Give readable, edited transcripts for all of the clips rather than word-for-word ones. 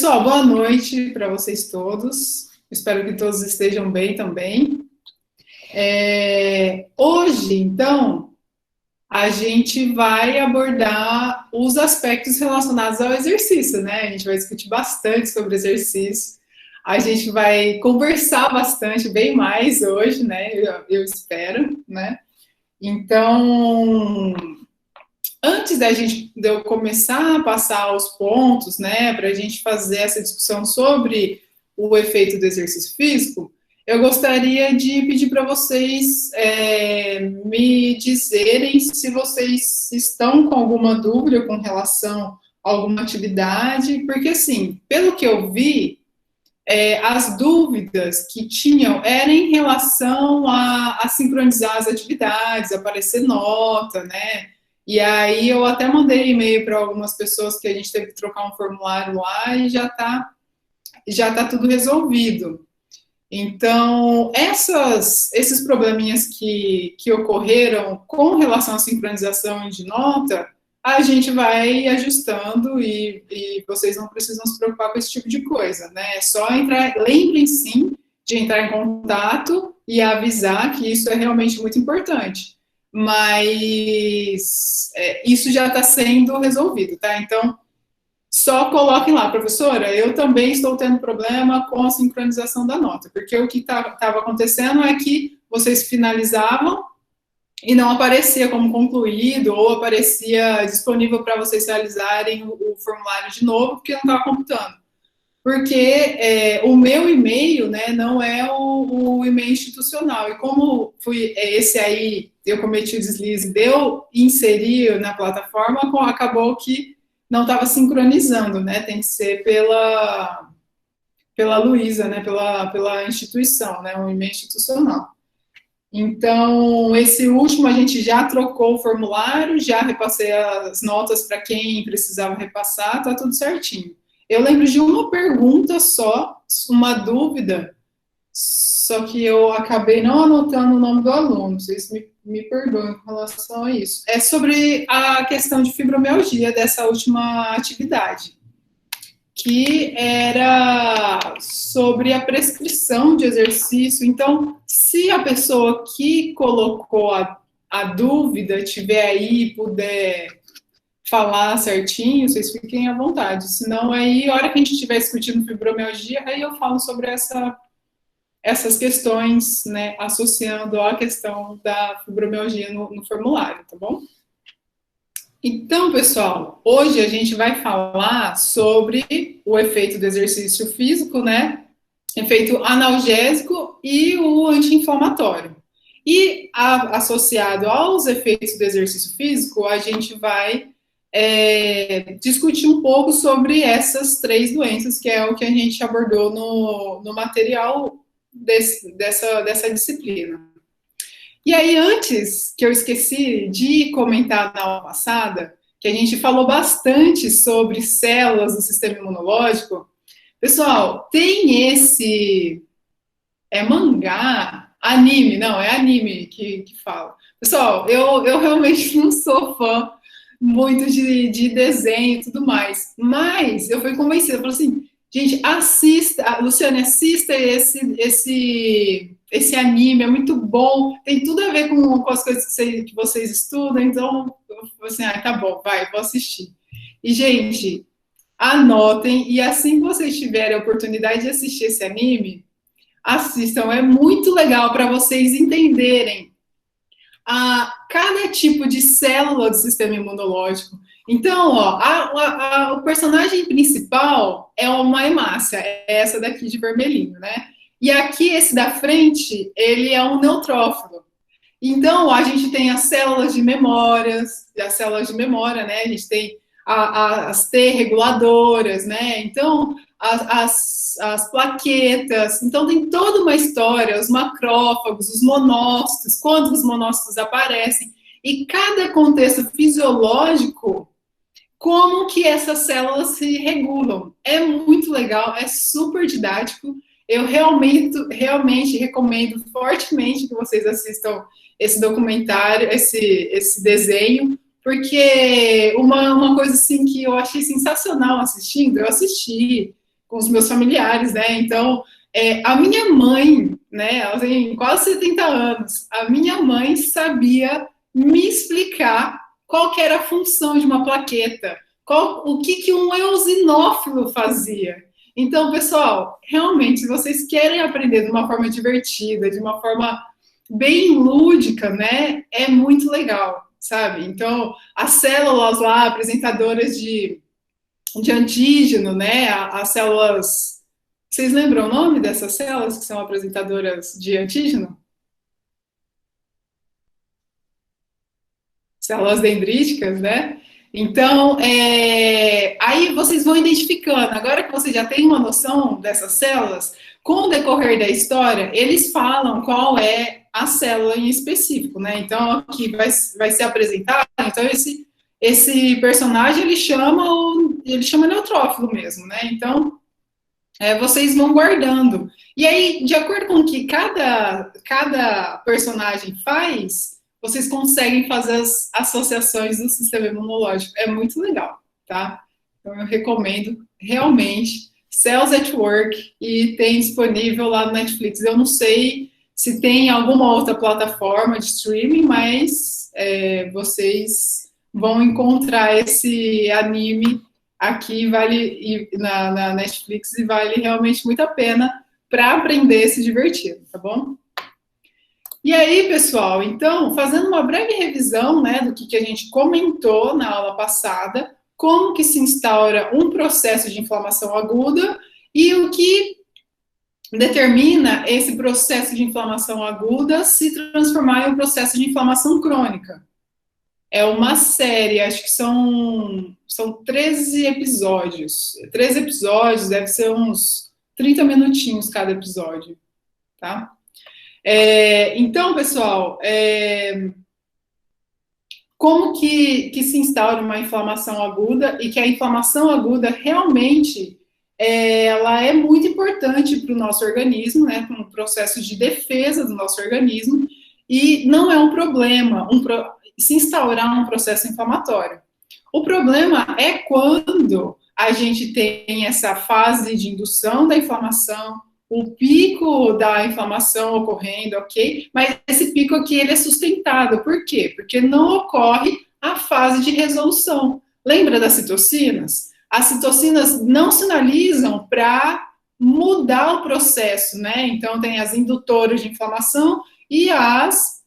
Pessoal, boa noite para vocês todos. Espero que todos estejam bem também. Hoje, então, a gente vai abordar os aspectos relacionados ao exercício, né? A gente vai discutir bastante sobre exercício. A gente vai conversar bastante, bem mais hoje, né? Eu espero, né? Então, antes de eu começar a passar os pontos, né, para a gente fazer essa discussão sobre o efeito do exercício físico, eu gostaria de pedir para vocês me dizerem se vocês estão com alguma dúvida com relação a alguma atividade, porque, assim, pelo que eu vi, as dúvidas que tinham eram em relação a sincronizar as atividades, aparecer nota, né? E aí eu até mandei e-mail para algumas pessoas que a gente teve que trocar um formulário lá e já tá tudo resolvido. Então, esses probleminhas que ocorreram com relação à sincronização de nota, a gente vai ajustando e vocês não precisam se preocupar com esse tipo de coisa, né? É só entrar, lembrem sim de entrar em contato e avisar que isso é realmente muito importante. Mas isso já está sendo resolvido, tá? Então, só coloquem lá, professora, eu também estou tendo problema com a sincronização da nota, porque o que estava acontecendo é que vocês finalizavam e não aparecia como concluído, ou aparecia disponível para vocês realizarem o formulário de novo, porque não estava computando. Porque o meu e-mail, né, não é o e-mail institucional. E como esse aí, eu cometi o deslize de eu inserir na plataforma, acabou que não estava sincronizando, né? Tem que ser pela Luísa, né? Pela instituição, né? Um e-mail institucional. Então, esse último a gente já trocou o formulário, já repassei as notas para quem precisava repassar, tá tudo certinho. Eu lembro de uma pergunta só, uma dúvida, só que eu acabei não anotando o nome do aluno, vocês me perdoem com relação a isso. É sobre a questão de fibromialgia dessa última atividade, que era sobre a prescrição de exercício. Então, se a pessoa que colocou a dúvida tiver aí e puder falar certinho, vocês fiquem à vontade. Senão, aí, a hora que a gente estiver discutindo fibromialgia, aí eu falo sobre essas questões, né, associando a questão da fibromialgia no formulário, tá bom? Então, pessoal, hoje a gente vai falar sobre o efeito do exercício físico, né? Efeito analgésico e o anti-inflamatório. E associado aos efeitos do exercício físico, a gente vai discutir um pouco sobre essas três doenças, que é o que a gente abordou no material dessa disciplina. E aí, antes que eu esqueci de comentar na aula passada, que a gente falou bastante sobre células do sistema imunológico, pessoal, tem esse mangá, anime, não, é anime que fala. Pessoal, eu realmente não sou fã muito de desenho e tudo mais, mas eu fui convencida, eu falei assim, gente, assista, Luciane, assista esse anime, é muito bom, tem tudo a ver com as coisas que vocês estudam, então, eu falei assim, tá bom, vai, vou assistir. E, gente, anotem, e assim que vocês tiverem a oportunidade de assistir esse anime, assistam, é muito legal para vocês entenderem cada tipo de célula do sistema imunológico. Então, ó, o personagem principal é uma hemácia, é essa daqui de vermelhinho, né? E aqui, esse da frente, ele é um neutrófilo. Então, a gente tem as células de memória, né? A gente tem as T reguladoras, né? Então, as plaquetas. Então, tem toda uma história, os macrófagos, os monócitos, quando os monócitos aparecem, e cada contexto fisiológico, como que essas células se regulam. É muito legal, é super didático. Eu realmente recomendo fortemente que vocês assistam esse documentário, esse desenho, porque uma coisa assim que eu achei sensacional assistindo, eu assisti com os meus familiares, né? Então, a minha mãe, né, ela tem quase 70 anos, a minha mãe sabia me explicar qual que era a função de uma plaqueta, o que um eosinófilo fazia. Então, pessoal, realmente, se vocês querem aprender de uma forma divertida, de uma forma bem lúdica, né, é muito legal, sabe? Então, as células lá, apresentadoras de antígeno, né, as células... Vocês lembram o nome dessas células que são apresentadoras de antígeno? Células dendríticas, né? Então, aí vocês vão identificando. Agora que você já tem uma noção dessas células, com o decorrer da história, eles falam qual é a célula em específico, né? Então, aqui vai ser apresentado. Então, esse personagem, ele chama neutrófilo mesmo, né? Então, vocês vão guardando. E aí, de acordo com o que cada personagem faz, vocês conseguem fazer as associações do sistema imunológico. É muito legal, tá? Então, eu recomendo realmente Cells at Work e tem disponível lá no Netflix. Eu não sei se tem alguma outra plataforma de streaming, mas vocês vão encontrar esse anime aqui na Netflix e vale realmente muito a pena para aprender e se divertir, tá bom? E aí, pessoal, então, fazendo uma breve revisão, né, do que a gente comentou na aula passada, como que se instaura um processo de inflamação aguda e o que determina esse processo de inflamação aguda se transformar em um processo de inflamação crônica. É uma série, acho que são 13 episódios. 13 episódios, deve ser uns 30 minutinhos cada episódio, tá? Então, pessoal, como que se instaura uma inflamação aguda e que a inflamação aguda realmente ela é muito importante para o nosso organismo, né, para um processo de defesa do nosso organismo, e não é um problema se instaurar um processo inflamatório. O problema é quando a gente tem essa fase de indução da inflamação, o pico da inflamação ocorrendo, ok? Mas esse pico aqui, ele é sustentado. Por quê? Porque não ocorre a fase de resolução. Lembra das citocinas? As citocinas não sinalizam para mudar o processo, né? Então, tem as indutoras de inflamação e as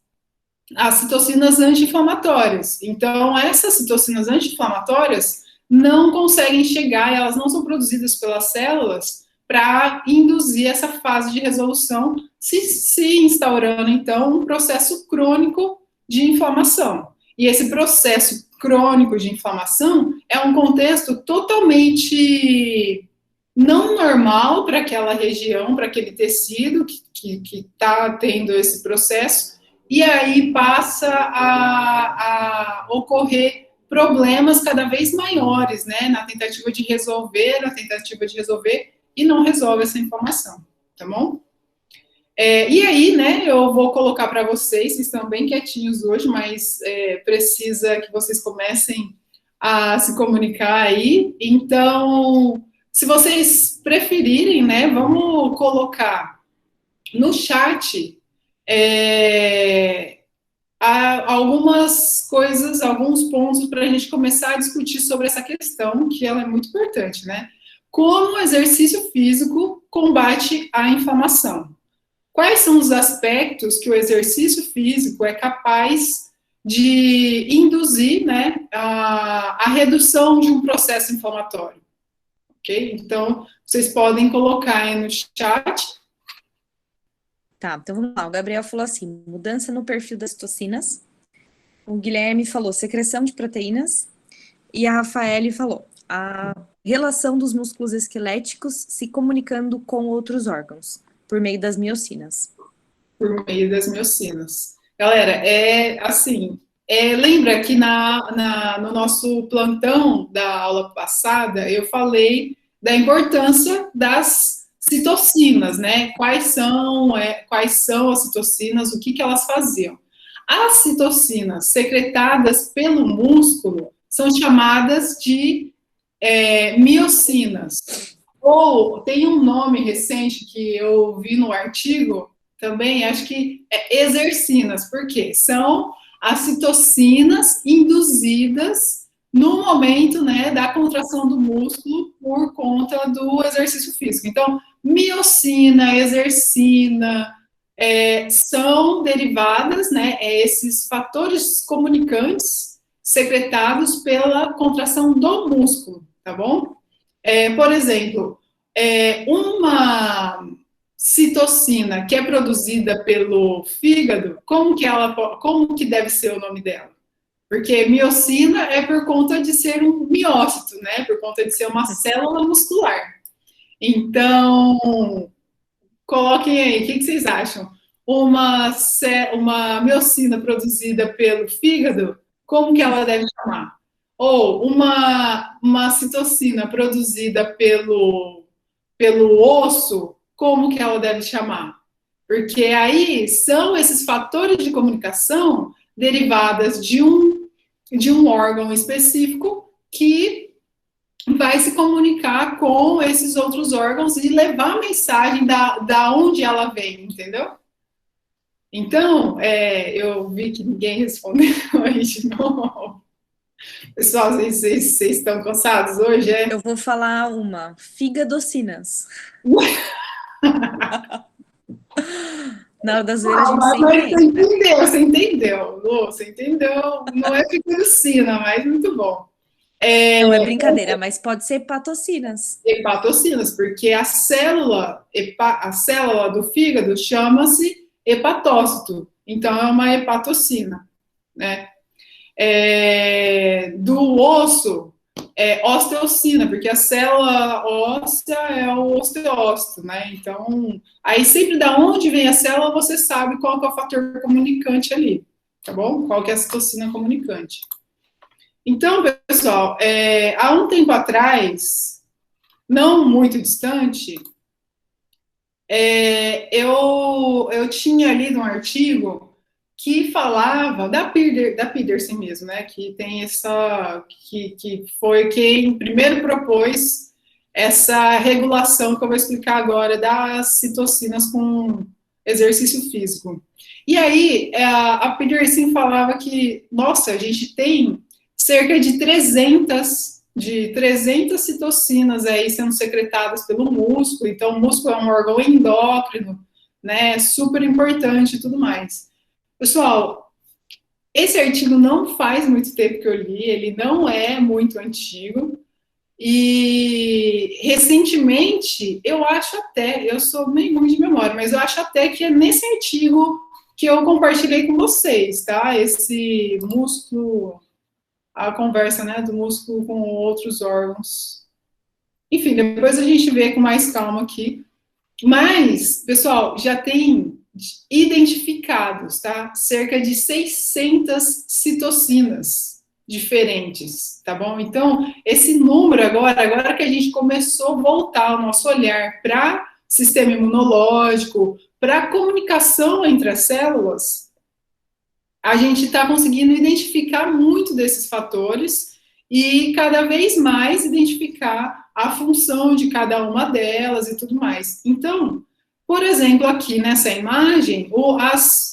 citocinas anti-inflamatórias. Então, essas citocinas anti-inflamatórias não conseguem chegar, elas não são produzidas pelas células para induzir essa fase de resolução, se instaurando, então, um processo crônico de inflamação. E esse processo crônico de inflamação é um contexto totalmente não normal para aquela região, para aquele tecido que está tendo esse processo, e aí passa a ocorrer problemas cada vez maiores, né, na tentativa de resolver, e não resolve essa inflamação, tá bom? E aí, né, eu vou colocar para vocês estão bem quietinhos hoje, mas precisa que vocês comecem a se comunicar aí. Então, se vocês preferirem, né, vamos colocar no chat algumas coisas, alguns pontos para a gente começar a discutir sobre essa questão, que ela é muito importante, né? Como o exercício físico combate a inflamação? Quais são os aspectos que o exercício físico é capaz de induzir, né, a redução de um processo inflamatório? Ok? Então, vocês podem colocar aí no chat. Tá, então vamos lá. O Gabriel falou assim, mudança no perfil das citocinas. O Guilherme falou secreção de proteínas. E a Rafaele falou a relação dos músculos esqueléticos se comunicando com outros órgãos, por meio das miocinas. Por meio das miocinas. Galera, assim, lembra que no nosso plantão da aula passada, eu falei da importância das citocinas, né? Quais são as citocinas, o que elas faziam. As citocinas secretadas pelo músculo são chamadas de miocinas. Ou tem um nome recente que eu vi no artigo também, acho que é exercinas, porque são as citocinas induzidas no momento, né, da contração do músculo por conta do exercício físico. Então, miocina, exercina, são derivadas, né, esses fatores comunicantes secretados pela contração do músculo, tá bom? Por exemplo, uma citocina que é produzida pelo fígado, como que deve ser o nome dela? Porque miocina é por conta de ser um miócito, né? Por conta de ser uma célula muscular. Então, coloquem aí, o que vocês acham? Uma miocina produzida pelo fígado, como que ela deve chamar? Ou uma citocina produzida pelo osso, como que ela deve chamar? Porque aí são esses fatores de comunicação derivadas de um órgão específico que vai se comunicar com esses outros órgãos e levar a mensagem da onde ela vem, entendeu? Então, eu vi que ninguém respondeu aí de novo. Pessoal, vocês estão cansados hoje? Eu vou falar uma. Figadocinas. Na hora da zoeira a gente sempre entra. Você entendeu, Lu, você entendeu. Não é fibrocina, mas muito bom. Não é brincadeira, mas pode ser hepatocinas. Hepatocinas, porque a célula do fígado chama-se hepatócito. Então, é uma hepatocina, né? Do osso, osteocina, porque a célula óssea é o osteócito, né? Então, aí sempre da onde vem a célula, você sabe qual que é o fator comunicante ali, tá bom? Qual que é a citocina comunicante. Então, pessoal, há um tempo atrás, não muito distante, eu tinha lido um artigo que falava da Peterson mesmo, né? Que tem que foi quem primeiro propôs essa regulação que eu vou explicar agora das citocinas com exercício físico. E aí a Peterson falava que, nossa, a gente tem cerca de 300 citocinas aí sendo secretadas pelo músculo. Então, o músculo é um órgão endócrino, né? Super importante e tudo mais. Pessoal, esse artigo não faz muito tempo que eu li, ele não é muito antigo, e recentemente, eu sou meio ruim de memória, mas eu acho até que é nesse artigo que eu compartilhei com vocês, tá? Esse músculo, a conversa, né, do músculo com outros órgãos. Enfim, depois a gente vê com mais calma aqui. Mas, pessoal, já tem identificados, tá? Cerca de 600 citocinas diferentes, tá bom? Então, esse número agora que a gente começou a voltar o nosso olhar para sistema imunológico, para a comunicação entre as células, a gente está conseguindo identificar muito desses fatores e cada vez mais identificar a função de cada uma delas e tudo mais. Então, por exemplo, aqui nessa imagem,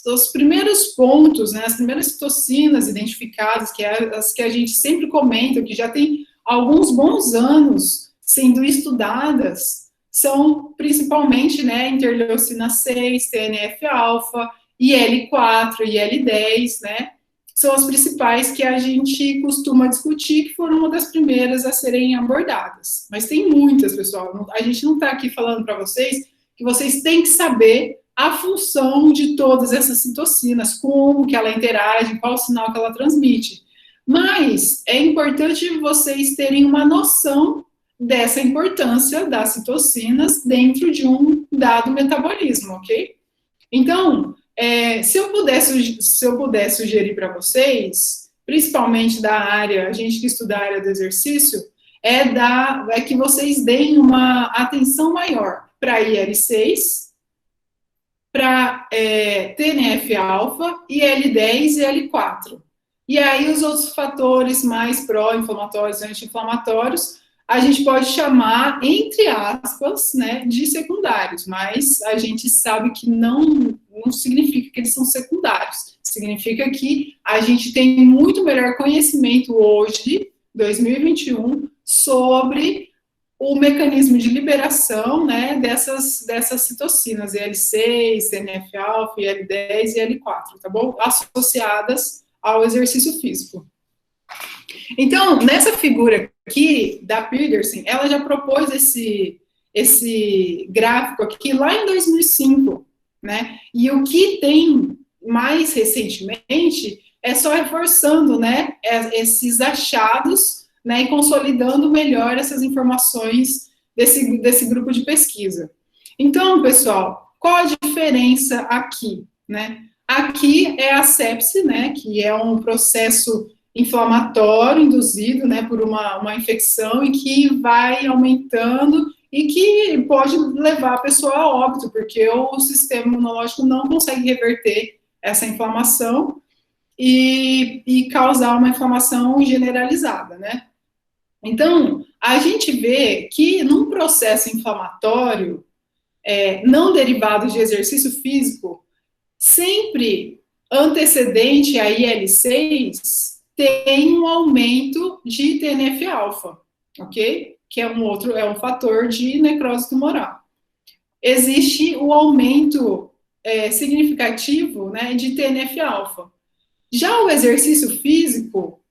os primeiros pontos, né, as primeiras citocinas identificadas, que é as que a gente sempre comenta, que já tem alguns bons anos sendo estudadas, são principalmente, né, interleucina 6, TNF-alfa, IL-4, IL-10, né, são as principais que a gente costuma discutir, que foram uma das primeiras a serem abordadas. Mas tem muitas, pessoal, a gente não está aqui falando para vocês que vocês têm que saber a função de todas essas citocinas, como que ela interage, qual o sinal que ela transmite. Mas é importante vocês terem uma noção dessa importância das citocinas dentro de um dado metabolismo, ok? Então, se eu puder sugerir para vocês, principalmente da área, a gente que estuda a área do exercício, é que vocês deem uma atenção maior para IL-6, para TNF-alfa, IL-10 e IL-4. E aí os outros fatores mais pró-inflamatórios e anti-inflamatórios, a gente pode chamar, entre aspas, né, de secundários, mas a gente sabe que não significa que eles são secundários. Significa que a gente tem muito melhor conhecimento hoje, 2021, sobre o mecanismo de liberação, né, dessas citocinas, IL-6, TNF-alfa, IL-10 e IL-4, tá bom? Associadas ao exercício físico. Então, nessa figura aqui, da Peterson, ela já propôs esse gráfico aqui lá em 2005, né? E o que tem mais recentemente é só reforçando, né, esses achados, né, e consolidando melhor essas informações desse grupo de pesquisa. Então, pessoal, qual a diferença aqui, né? Aqui é a sepse, né, que é um processo inflamatório induzido, né, por uma infecção e que vai aumentando e que pode levar a pessoa a óbito, porque o sistema imunológico não consegue reverter essa inflamação e causar uma inflamação generalizada, né? Então, a gente vê que num processo inflamatório não derivado de exercício físico, sempre antecedente a IL-6 tem um aumento de TNF-alfa, ok? Que é um fator de necrose tumoral. Existe o aumento significativo, né, de TNF-alfa. Já o exercício físico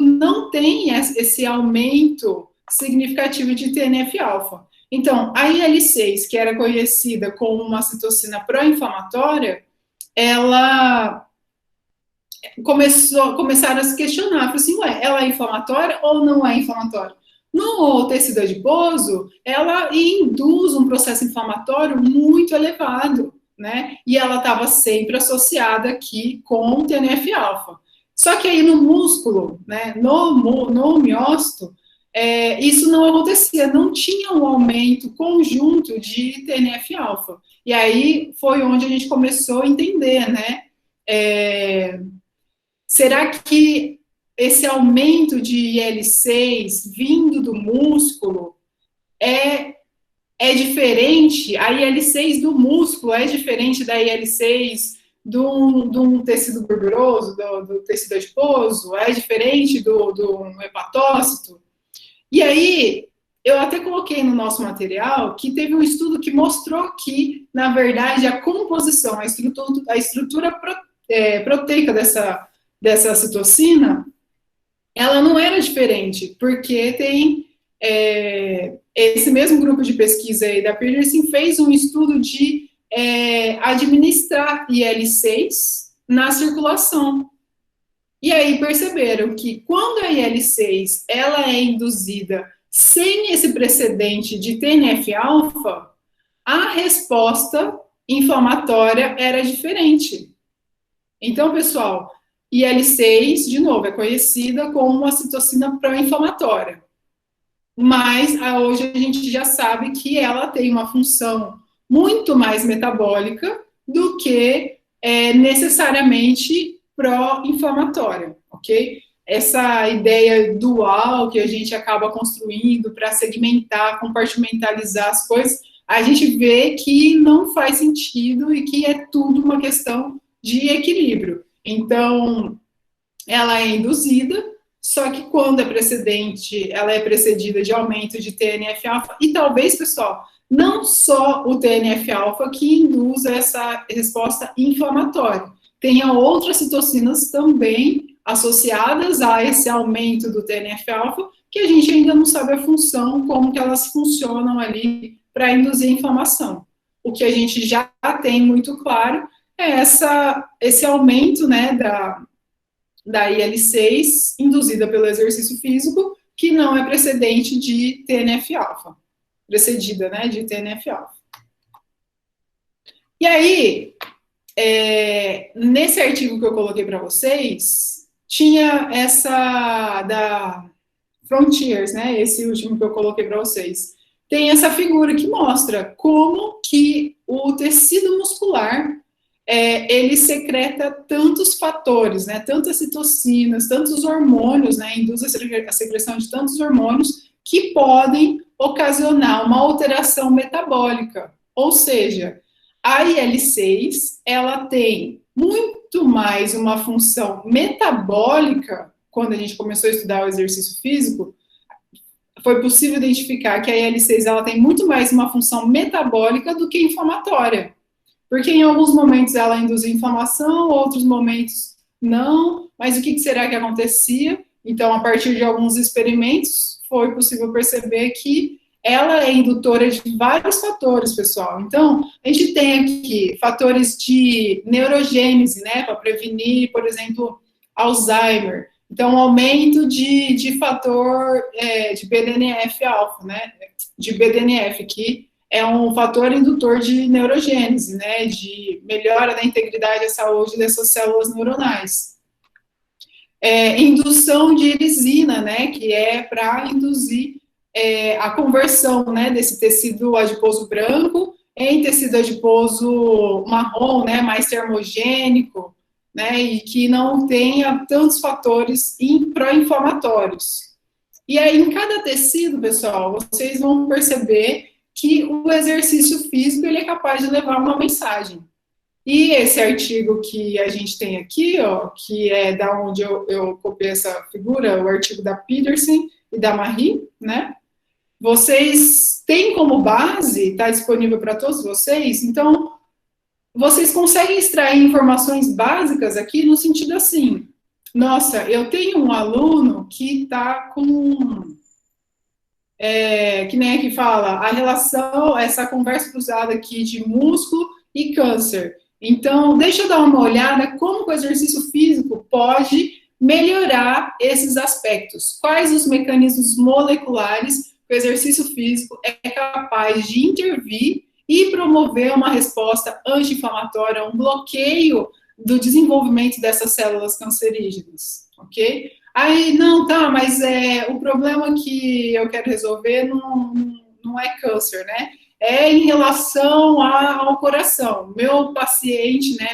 não tem esse aumento significativo de TNF-alfa. Então, a IL-6, que era conhecida como uma citocina pró-inflamatória, ela começaram a se questionar, falaram assim, ué, ela é inflamatória ou não é inflamatória? No tecido adiposo, ela induz um processo inflamatório muito elevado, né? E ela estava sempre associada aqui com TNF-alfa. Só que aí no músculo, né, no miócito, isso não acontecia, não tinha um aumento conjunto de TNF-alfa. E aí foi onde a gente começou a entender, né? Será que esse aumento de IL-6 vindo do músculo é diferente? A IL-6 do músculo é diferente da IL-6 de um tecido gorduroso, do tecido adiposo? É diferente do hepatócito? E aí, eu até coloquei no nosso material que teve um estudo que mostrou que, na verdade, a composição, a estrutura proteica dessa citocina, ela não era diferente, porque tem esse mesmo grupo de pesquisa aí da Peterson fez um estudo de administrar IL-6 na circulação. E aí perceberam que quando a IL-6 ela é induzida sem esse precedente de TNF-alfa, a resposta inflamatória era diferente. Então, pessoal, IL-6, de novo, é conhecida como uma citocina pró-inflamatória. Mas hoje a gente já sabe que ela tem uma função muito mais metabólica do que necessariamente pró-inflamatória, ok? Essa ideia dual que a gente acaba construindo para segmentar, compartimentalizar as coisas, a gente vê que não faz sentido e que é tudo uma questão de equilíbrio. Então, ela é induzida, só que quando ela é precedida de aumento de TNF-alfa, e talvez, pessoal, não só o TNF-alfa que induz essa resposta inflamatória, tenha outras citocinas também associadas a esse aumento do TNF-alfa, que a gente ainda não sabe a função, como que elas funcionam ali para induzir inflamação. O que a gente já tem muito claro é esse aumento, né, da IL-6 induzida pelo exercício físico, que não é precedente de TNF-alfa, precedida, né, de TNF-alfa. E aí, nesse artigo que eu coloquei para vocês, tinha essa da Frontiers, né, esse último que eu coloquei para vocês, tem essa figura que mostra como que o tecido muscular ele secreta tantos fatores, né, tantas citocinas, tantos hormônios, né, induz a secreção de tantos hormônios que podem ocasionar uma alteração metabólica. Ou seja, a IL-6, ela tem muito mais uma função metabólica. Quando a gente começou a estudar o exercício físico, foi possível identificar que a IL-6 ela tem muito mais uma função metabólica do que inflamatória. Porque em alguns momentos ela induz inflamação, outros momentos não. Mas o que será que acontecia? Então, a partir de alguns experimentos, foi possível perceber que ela é indutora de vários fatores, pessoal. Então, a gente tem aqui fatores de neurogênese, né, para prevenir, por exemplo, Alzheimer. Então, aumento de fator de BDNF-alfa, né, de BDNF, que é um fator indutor de neurogênese, né, de melhora da integridade e saúde dessas células neuronais. Indução de erisina, né, que é para induzir a conversão, né, desse tecido adiposo branco em tecido adiposo marrom, né, mais termogênico, né, e que não tenha tantos fatores pró-inflamatórios. E aí, em cada tecido, pessoal, vocês vão perceber que o exercício físico ele é capaz de levar uma mensagem. E esse artigo que a gente tem aqui, ó, que é da onde eu copiei essa figura, o artigo da Peterson e da Marie, né? Vocês têm como base, está disponível para todos vocês, então vocês conseguem extrair informações básicas aqui no sentido assim, nossa, eu tenho um aluno que está com que nem aqui fala, a relação, essa conversa cruzada aqui de músculo e câncer. Então, deixa eu dar uma olhada como o exercício físico pode melhorar esses aspectos. Quais os mecanismos moleculares que o exercício físico é capaz de intervir e promover uma resposta anti-inflamatória, um bloqueio do desenvolvimento dessas células cancerígenas, ok? Aí, não, tá, mas o problema que eu quero resolver não é câncer, né? É em relação ao coração. Meu paciente, né,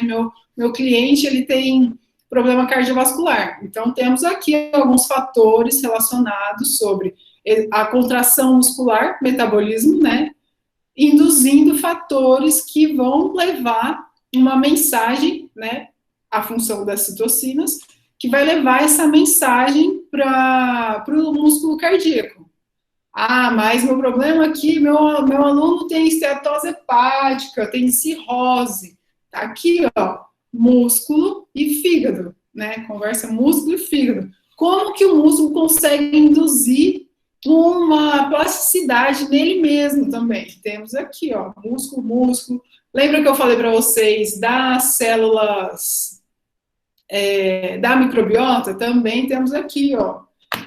meu cliente, ele tem problema cardiovascular. Então, temos aqui alguns fatores relacionados sobre a contração muscular, metabolismo, né? Induzindo fatores que vão levar uma mensagem, né? A função das citocinas, que vai levar essa mensagem para o músculo cardíaco. Ah, mas meu problema aqui, meu aluno tem esteatose hepática, tem cirrose. Tá aqui, ó, músculo e fígado, né? Conversa músculo e fígado. Como que o músculo consegue induzir uma plasticidade nele mesmo também? Temos aqui, ó, músculo. Lembra que eu falei para vocês das células da microbiota? Também temos aqui, ó.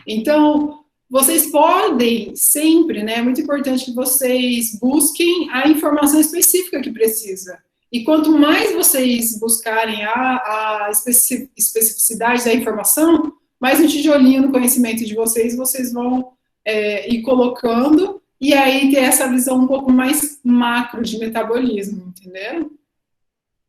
Então, vocês podem sempre, né? É muito importante que vocês busquem a informação específica que precisa. E quanto mais vocês buscarem a especificidade da informação, mais um tijolinho no conhecimento de vocês vão ir colocando, e aí ter essa visão um pouco mais macro de metabolismo, entendeu?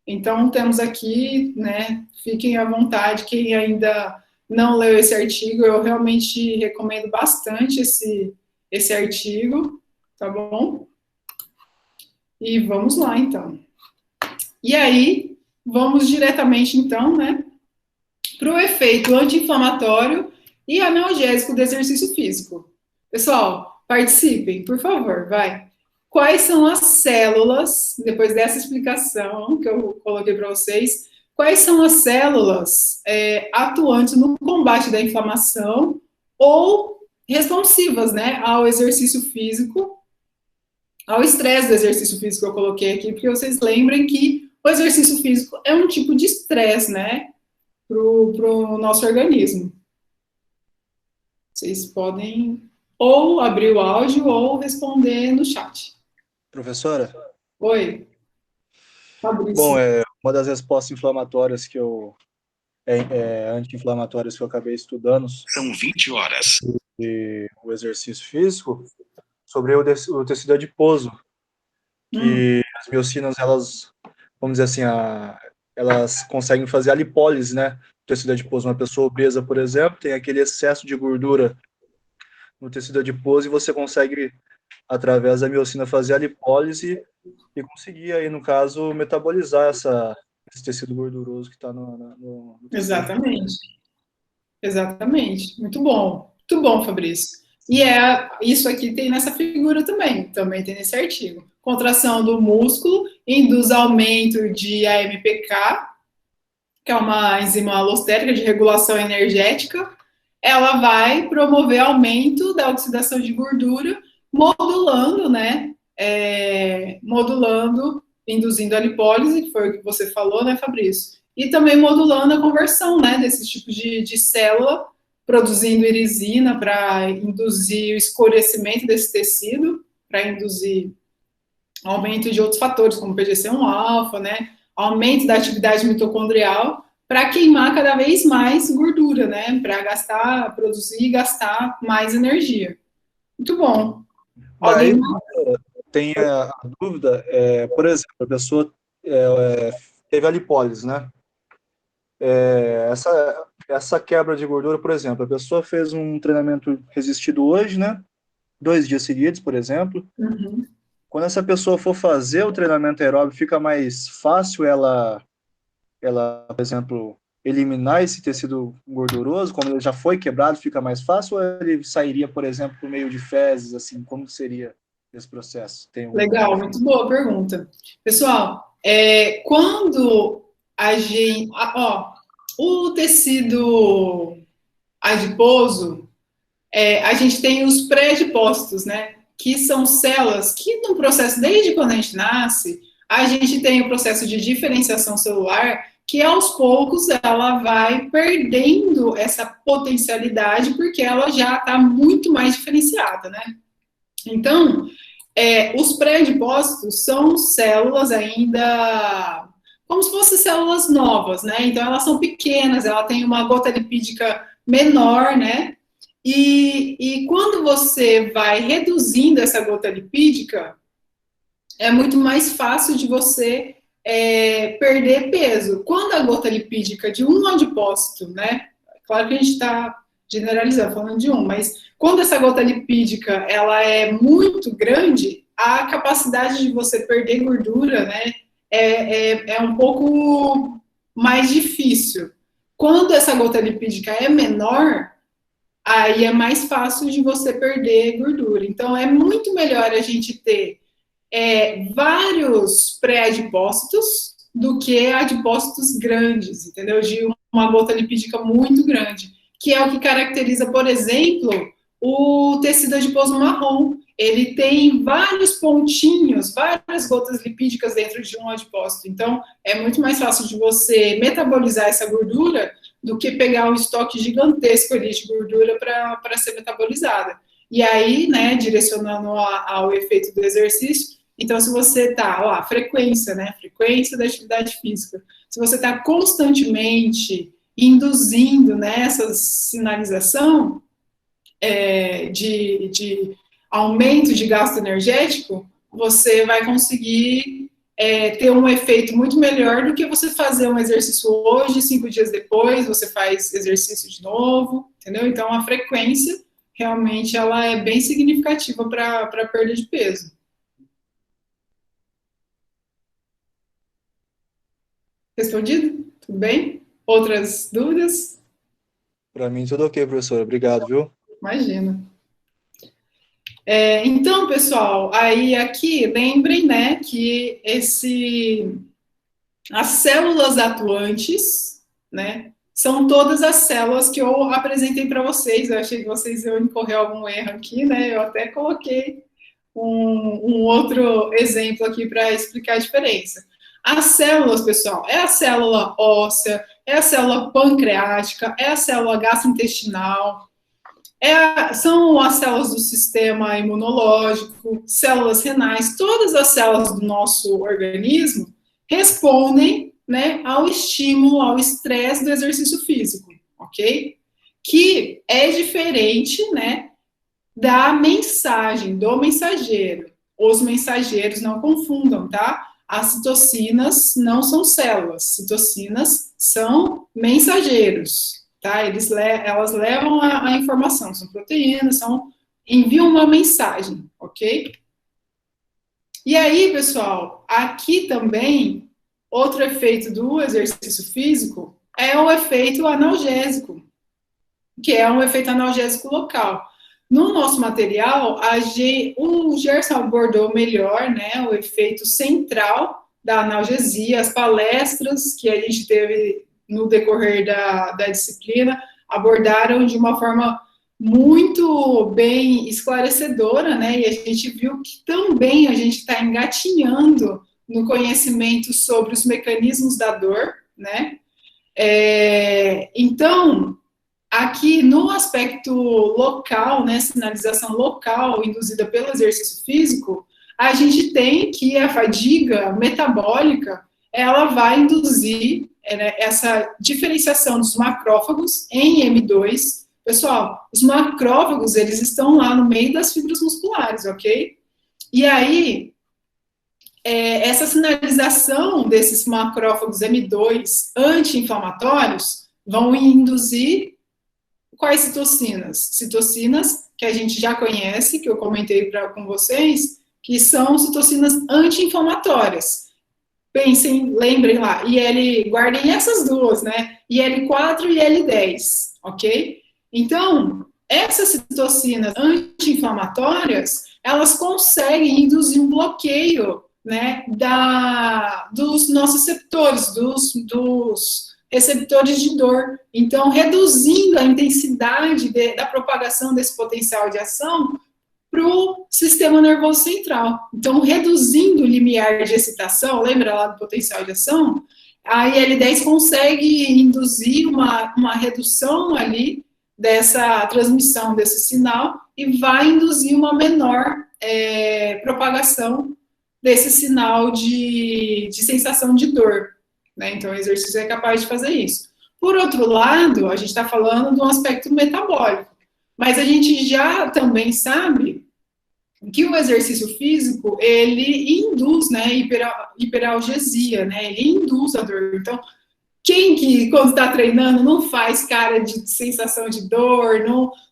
Então, temos aqui, né, fiquem à vontade, quem ainda não leu esse artigo, eu realmente recomendo bastante esse artigo, tá bom? E vamos lá, então. E aí, vamos diretamente, então, né, para o efeito anti-inflamatório e analgésico do exercício físico. Pessoal, participem, por favor, vai. Quais são as células, depois dessa explicação que eu coloquei para vocês, quais são as células atuantes no combate da inflamação ou responsivas, né, ao exercício físico, ao estresse do exercício físico que eu coloquei aqui, porque vocês lembrem que o exercício físico é um tipo de estresse, né, pro nosso organismo. Vocês podem ou abrir o áudio ou responder no chat. Professora? Oi. Fabrício. Bom, uma das respostas inflamatórias que eu anti-inflamatórias que eu acabei estudando são 20 horas. E o exercício físico sobre o tecido adiposo, que as miocinas, elas, vamos dizer assim, elas conseguem fazer a lipólise, né, do tecido adiposo. Uma pessoa obesa, por exemplo, tem aquele excesso de gordura no tecido adiposo e você consegue, através da miocina, fazer a lipólise e conseguir aí, no caso, metabolizar esse tecido gorduroso que está no tecido adiposo. Exatamente. Exatamente. Muito bom, Fabrício. E isso aqui tem nessa figura também tem nesse artigo. Contração do músculo induz aumento de AMPK, que é uma enzima alostérica de regulação energética. Ela vai promover aumento da oxidação de gordura, modulando, né? Induzindo a lipólise, que foi o que você falou, né, Fabrício? E também modulando a conversão, né, desses tipos de célula, produzindo irisina para induzir o escurecimento desse tecido, para induzir aumento de outros fatores, como PGC1-alfa, né, aumento da atividade mitocondrial, para queimar cada vez mais gordura, né, para produzir e gastar mais energia. Muito bom. Daí tem a dúvida, por exemplo, a pessoa teve a lipólise, né? Essa quebra de gordura, por exemplo, a pessoa fez um treinamento resistido hoje, né? 2 dias seguidos, por exemplo. Uhum. Quando essa pessoa for fazer o treinamento aeróbio, fica mais fácil ela, por exemplo, eliminar esse tecido gorduroso, como ele já foi quebrado, fica mais fácil, ou ele sairia, por exemplo, por meio de fezes, assim, como seria esse processo? Legal, muito boa pergunta. Pessoal, quando a gente... o tecido adiposo, a gente tem os pré-adipócitos, né? Que são células que, no processo, desde quando a gente nasce, a gente tem o processo de diferenciação celular, que aos poucos ela vai perdendo essa potencialidade, porque ela já está muito mais diferenciada, né? Então, os pré-adipócitos são células ainda como se fossem células novas, né? Então, elas são pequenas, ela tem uma gota lipídica menor, né? E quando você vai reduzindo essa gota lipídica, é muito mais fácil de você perder peso. Quando a gota lipídica de um adipócito, né? Claro que a gente está generalizando, falando de um, mas quando essa gota lipídica ela é muito grande, a capacidade de você perder gordura, né? É um pouco mais difícil. Quando essa gota lipídica é menor, aí é mais fácil de você perder gordura. Então, é muito melhor a gente ter vários pré-adipócitos do que adipócitos grandes, entendeu? De uma gota lipídica muito grande, que é o que caracteriza, por exemplo, o tecido adiposo marrom. Ele tem vários pontinhos, várias gotas lipídicas dentro de um adipócito. Então, é muito mais fácil de você metabolizar essa gordura do que pegar um estoque gigantesco ali de gordura para ser metabolizada. E aí, né, direcionando ao efeito do exercício, então, se você está, frequência, né, frequência da atividade física, se você está constantemente induzindo, né, essa sinalização de aumento de gasto energético, você vai conseguir ter um efeito muito melhor do que você fazer um exercício hoje, 5 dias depois, você faz exercício de novo, entendeu? Então, a frequência, realmente, ela é bem significativa para a perda de peso. Respondido? Tudo bem? Outras dúvidas? Para mim, tudo ok, professor. Obrigado, viu? Imagina. Então, pessoal, aí aqui, lembrem, né, que as células atuantes, né, são todas as células que eu apresentei para vocês. Eu achei que vocês iam incorrer algum erro aqui, né, eu até coloquei um outro exemplo aqui para explicar a diferença. As células, pessoal, é a célula óssea, é a célula pancreática, é a célula gastrointestinal, são as células do sistema imunológico, células renais, todas as células do nosso organismo respondem, né, ao estímulo, ao estresse do exercício físico, ok? Que é diferente, né, da mensagem, do mensageiro. Os mensageiros, não confundam, tá? As citocinas não são células, citocinas são mensageiros, tá? Elas levam a informação, são proteínas, são envia uma mensagem, ok? E aí, pessoal, aqui também, outro efeito do exercício físico é o efeito analgésico, que é um efeito analgésico local. No nosso material, o Gerson abordou melhor, né, o efeito central da analgesia, as palestras que a gente teve no decorrer da disciplina abordaram de uma forma muito bem esclarecedora, né, e a gente viu que também a gente está engatinhando no conhecimento sobre os mecanismos da dor, né, então, aqui no aspecto local, né, sinalização local induzida pelo exercício físico, a gente tem que a fadiga metabólica, ela vai induzir essa diferenciação dos macrófagos em M2. Pessoal, os macrófagos, eles estão lá no meio das fibras musculares, ok? E aí, essa sinalização desses macrófagos M2 anti-inflamatórios vão induzir quais citocinas? Citocinas que a gente já conhece, que eu comentei com vocês, que são citocinas anti-inflamatórias. Pensem, lembrem lá, guardem essas duas, né? IL-4 e IL-10, ok? Então, essas citocinas anti-inflamatórias, elas conseguem induzir um bloqueio, né, dos nossos receptores, dos receptores de dor. Então, reduzindo a intensidade da propagação desse potencial de ação para o sistema nervoso central. Então, reduzindo o limiar de excitação, lembra lá do potencial de ação? A IL-10 consegue induzir uma redução ali dessa transmissão desse sinal e vai induzir uma menor propagação desse sinal de sensação de dor. Né? Então, o exercício é capaz de fazer isso. Por outro lado, a gente está falando de um aspecto metabólico, mas a gente já também sabe que o exercício físico, ele induz, né, hiperalgesia, né, ele induz a dor. Então, quem que, quando está treinando, não faz cara de sensação de dor,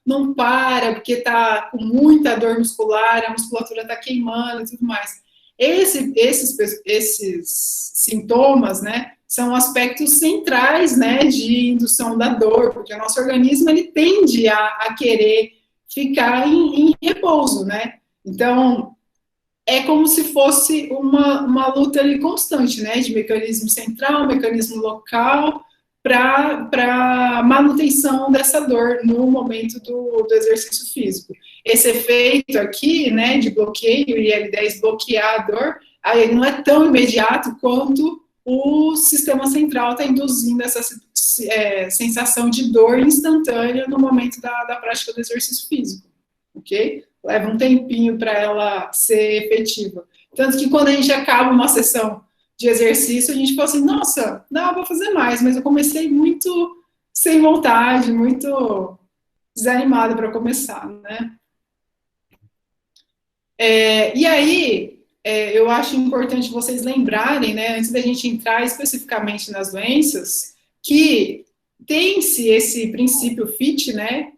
não para, porque está com muita dor muscular, a musculatura está queimando e tudo mais. Esses sintomas, né, são aspectos centrais, né, de indução da dor, porque o nosso organismo, ele tende a querer ficar em repouso, né, então, é como se fosse uma luta ali constante, né, de mecanismo central, mecanismo local, para manutenção dessa dor no momento do exercício físico. Esse efeito aqui, né, de bloqueio, IL-10 bloquear a dor, aí não é tão imediato quanto o sistema central está induzindo essa sensação de dor instantânea no momento da prática do exercício físico, ok? Leva um tempinho para ela ser efetiva. Tanto que quando a gente acaba uma sessão de exercício, a gente fala assim, nossa, não, eu vou fazer mais, mas eu comecei muito sem vontade, muito desanimada para começar, né? E aí, eu acho importante vocês lembrarem, né, antes da gente entrar especificamente nas doenças, que tem-se esse princípio FIT, né,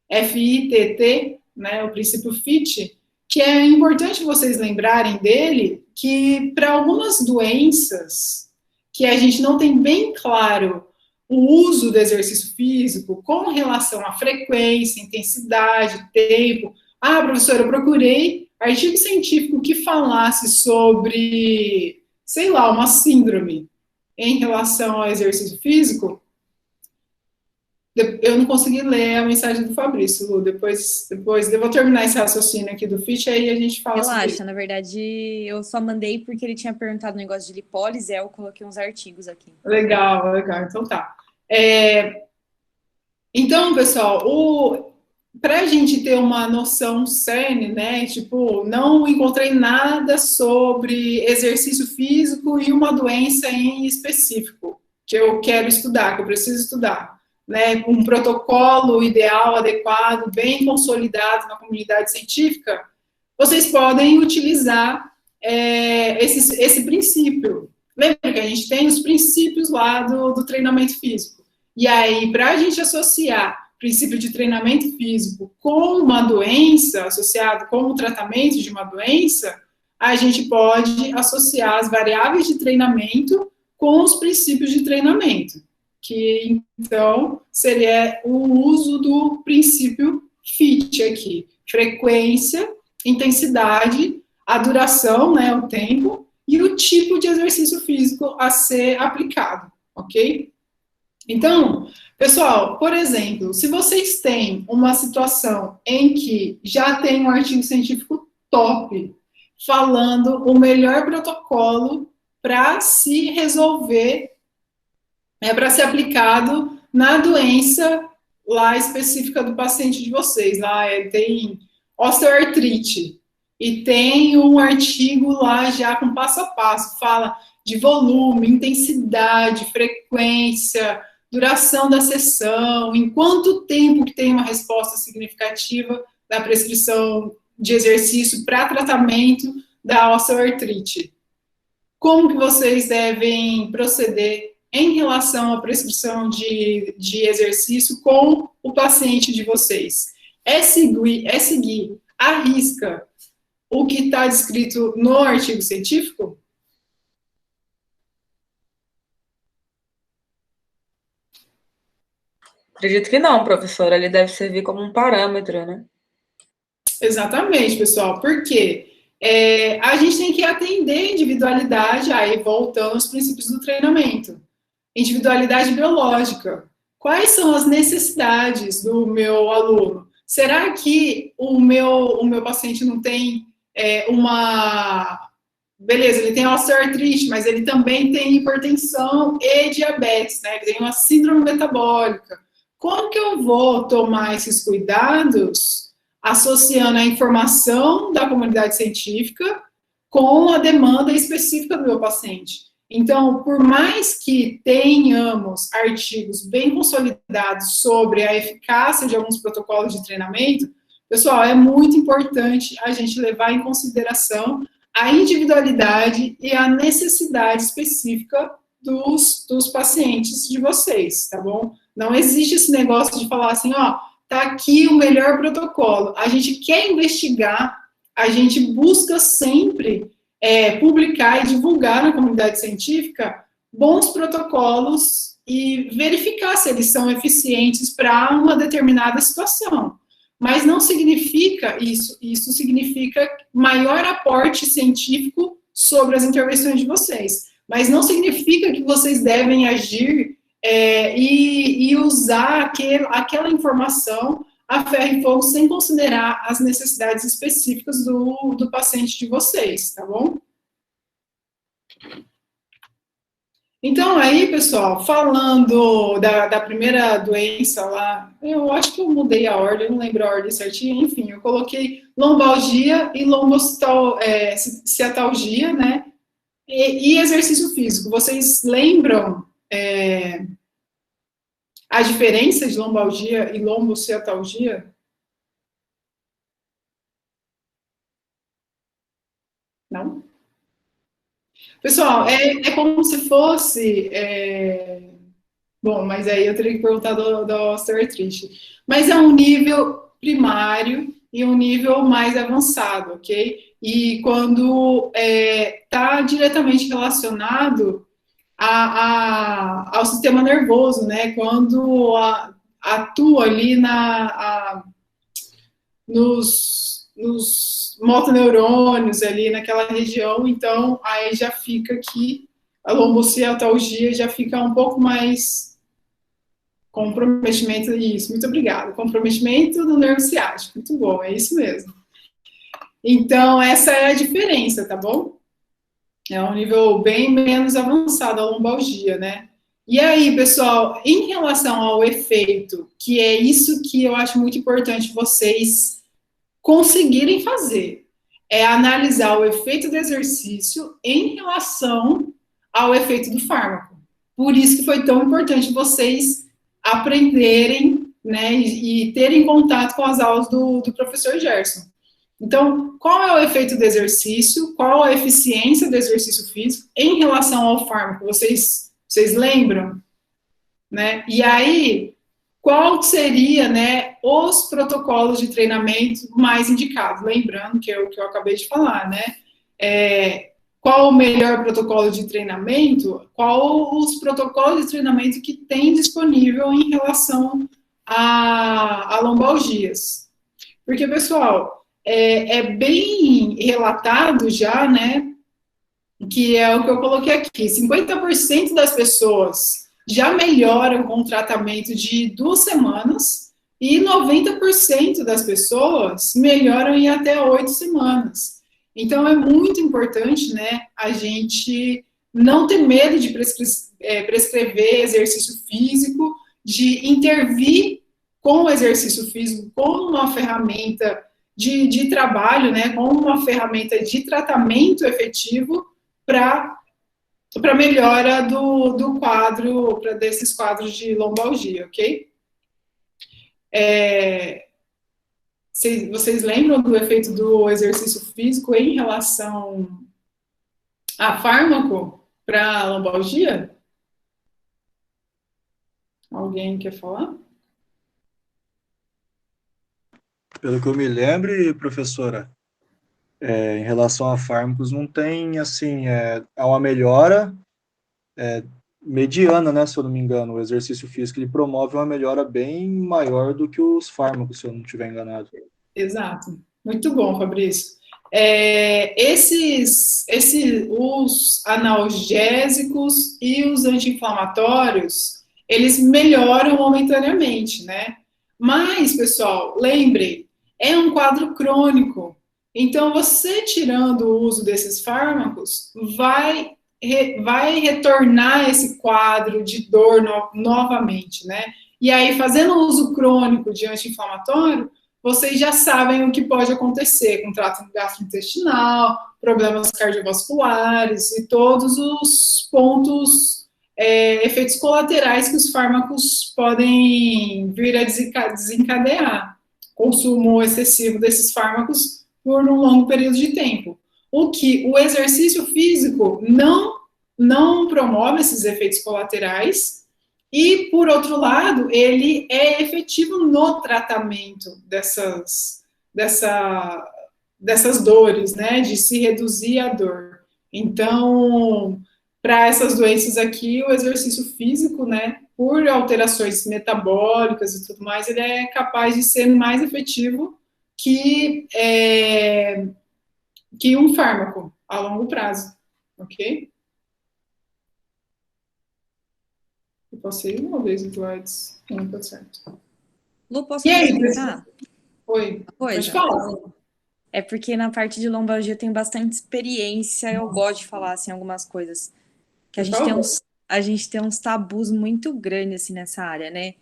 F-I-T-T, né, o princípio FIT, que é importante vocês lembrarem dele, que para algumas doenças que a gente não tem bem claro o uso do exercício físico com relação à frequência, intensidade, tempo. Ah, professora, eu procurei artigo científico que falasse sobre, sei lá, uma síndrome em relação ao exercício físico. Eu não consegui ler a mensagem do Fabrício, Lu. Depois eu vou terminar esse raciocínio aqui do FIT, aí a gente fala. Relaxa, na verdade, eu só mandei porque ele tinha perguntado um negócio de lipólise, aí eu coloquei uns artigos aqui. Legal, então tá. Então, pessoal, para a gente ter uma noção cerne, né, tipo, não encontrei nada sobre exercício físico e uma doença em específico que eu quero estudar, que eu preciso estudar. Né, um protocolo ideal, adequado, bem consolidado na comunidade científica, vocês podem utilizar esse princípio. Lembra que a gente tem os princípios lá do treinamento físico. E aí, para a gente associar princípio de treinamento físico com uma doença, associado com o tratamento de uma doença, a gente pode associar as variáveis de treinamento com os princípios de treinamento, que, então, seria o uso do princípio FIT aqui, frequência, intensidade, a duração, né, o tempo, e o tipo de exercício físico a ser aplicado, ok? Então, pessoal, por exemplo, se vocês têm uma situação em que já tem um artigo científico top, falando o melhor protocolo para se resolver, para ser aplicado na doença lá específica do paciente de vocês, lá tem osteoartrite, e tem um artigo lá já com passo a passo, fala de volume, intensidade, frequência, duração da sessão, em quanto tempo que tem uma resposta significativa da prescrição de exercício para tratamento da osteoartrite. Como que vocês devem proceder em relação à prescrição de exercício com o paciente de vocês? É seguir à risca o que está descrito no artigo científico? Acredito que não, professora. Ele deve servir como um parâmetro, né? Exatamente, pessoal. Por quê? A gente tem que atender a individualidade, aí voltando aos princípios do treinamento. Individualidade biológica. Quais são as necessidades do meu aluno? Será que o meu paciente não tem beleza, ele tem osteoartrite, mas ele também tem hipertensão e diabetes, né? Ele tem uma síndrome metabólica. Como que eu vou tomar esses cuidados associando a informação da comunidade científica com a demanda específica do meu paciente? Então, por mais que tenhamos artigos bem consolidados sobre a eficácia de alguns protocolos de treinamento, pessoal, é muito importante a gente levar em consideração a individualidade e a necessidade específica dos pacientes de vocês, tá bom? Não existe esse negócio de falar assim, ó, tá aqui o melhor protocolo. A gente quer investigar, a gente busca sempre publicar e divulgar na comunidade científica bons protocolos e verificar se eles são eficientes para uma determinada situação. Mas não significa isso significa maior aporte científico sobre as intervenções de vocês. Mas não significa que vocês devem agir e usar aquela informação a ferro e fogo sem considerar as necessidades específicas do paciente de vocês, tá bom? Então, aí, pessoal, falando da primeira doença lá, eu acho que eu mudei a ordem, não lembro a ordem certinha, enfim, eu coloquei lombalgia e lombociatalgia, né, e exercício físico. Vocês lembram a diferença de lombalgia e lombociatalgia? Não? Pessoal, é como se fosse... Bom, mas aí eu teria que perguntar da osteoartrite. Mas é um nível primário e um nível mais avançado, ok? E quando está diretamente relacionado ao sistema nervoso, né? Quando atua ali nos motoneurônios ali naquela região, então aí já fica aqui, a lombociatalgia já fica um pouco mais comprometimento, isso, muito obrigada, comprometimento do nervo ciático, muito bom, é isso mesmo. Então, essa é a diferença, tá bom? É um nível bem menos avançado a lombalgia, né? E aí, pessoal, em relação ao efeito, que é isso que eu acho muito importante vocês conseguirem fazer, é analisar o efeito do exercício em relação ao efeito do fármaco. Por isso que foi tão importante vocês aprenderem, né, e terem contato com as aulas do professor Gerson. Então, qual é o efeito do exercício? Qual a eficiência do exercício físico em relação ao fármaco? Vocês lembram? Né? E aí, qual seria, né, os protocolos de treinamento mais indicados? Lembrando que é o que eu acabei de falar, né? Qual o melhor protocolo de treinamento? Qual os protocolos de treinamento que tem disponível em relação a lombalgias? Porque, pessoal, é bem relatado já, né, que é o que eu coloquei aqui, 50% das pessoas já melhoram com o tratamento de 2 semanas e 90% das pessoas melhoram em até 8 semanas. Então, é muito importante, né, a gente não ter medo de prescrever exercício físico, de intervir com o exercício físico como uma ferramenta de trabalho, né, como uma ferramenta de tratamento efetivo para melhora do quadro, desses quadros de lombalgia, ok? Vocês lembram do efeito do exercício físico em relação a fármaco para lombalgia? Alguém quer falar? Pelo que eu me lembre, professora, em relação a fármacos, não tem, assim, há uma melhora mediana, né, se eu não me engano. O exercício físico, ele promove uma melhora bem maior do que os fármacos, se eu não estiver enganado. Exato. Muito bom, Fabrício. Os analgésicos e os anti-inflamatórios, eles melhoram momentaneamente, né? Mas, pessoal, lembrem, é um quadro crônico. Então, você tirando o uso desses fármacos, vai retornar esse quadro de dor novamente, né? E aí, fazendo uso crônico de anti-inflamatório, vocês já sabem o que pode acontecer com trato gastrointestinal, problemas cardiovasculares e todos os pontos, efeitos colaterais que os fármacos podem vir a desencadear. Consumo excessivo desses fármacos por um longo período de tempo. O que o exercício físico não promove esses efeitos colaterais. E, por outro lado, ele é efetivo no tratamento dessas dores, né, de se reduzir a dor. Então, para essas doenças aqui, o exercício físico, né, por alterações metabólicas e tudo mais, ele é capaz de ser mais efetivo que um fármaco a longo prazo, ok? Eu passei uma vez os slides, não tá certo. Lu, posso E aí, acrescentar? Oi, pode Coisa. falar. É porque na parte de lombalgia eu tenho bastante experiência, eu gosto de falar assim algumas coisas. Que a gente tem uns tabus muito grandes assim nessa área, né?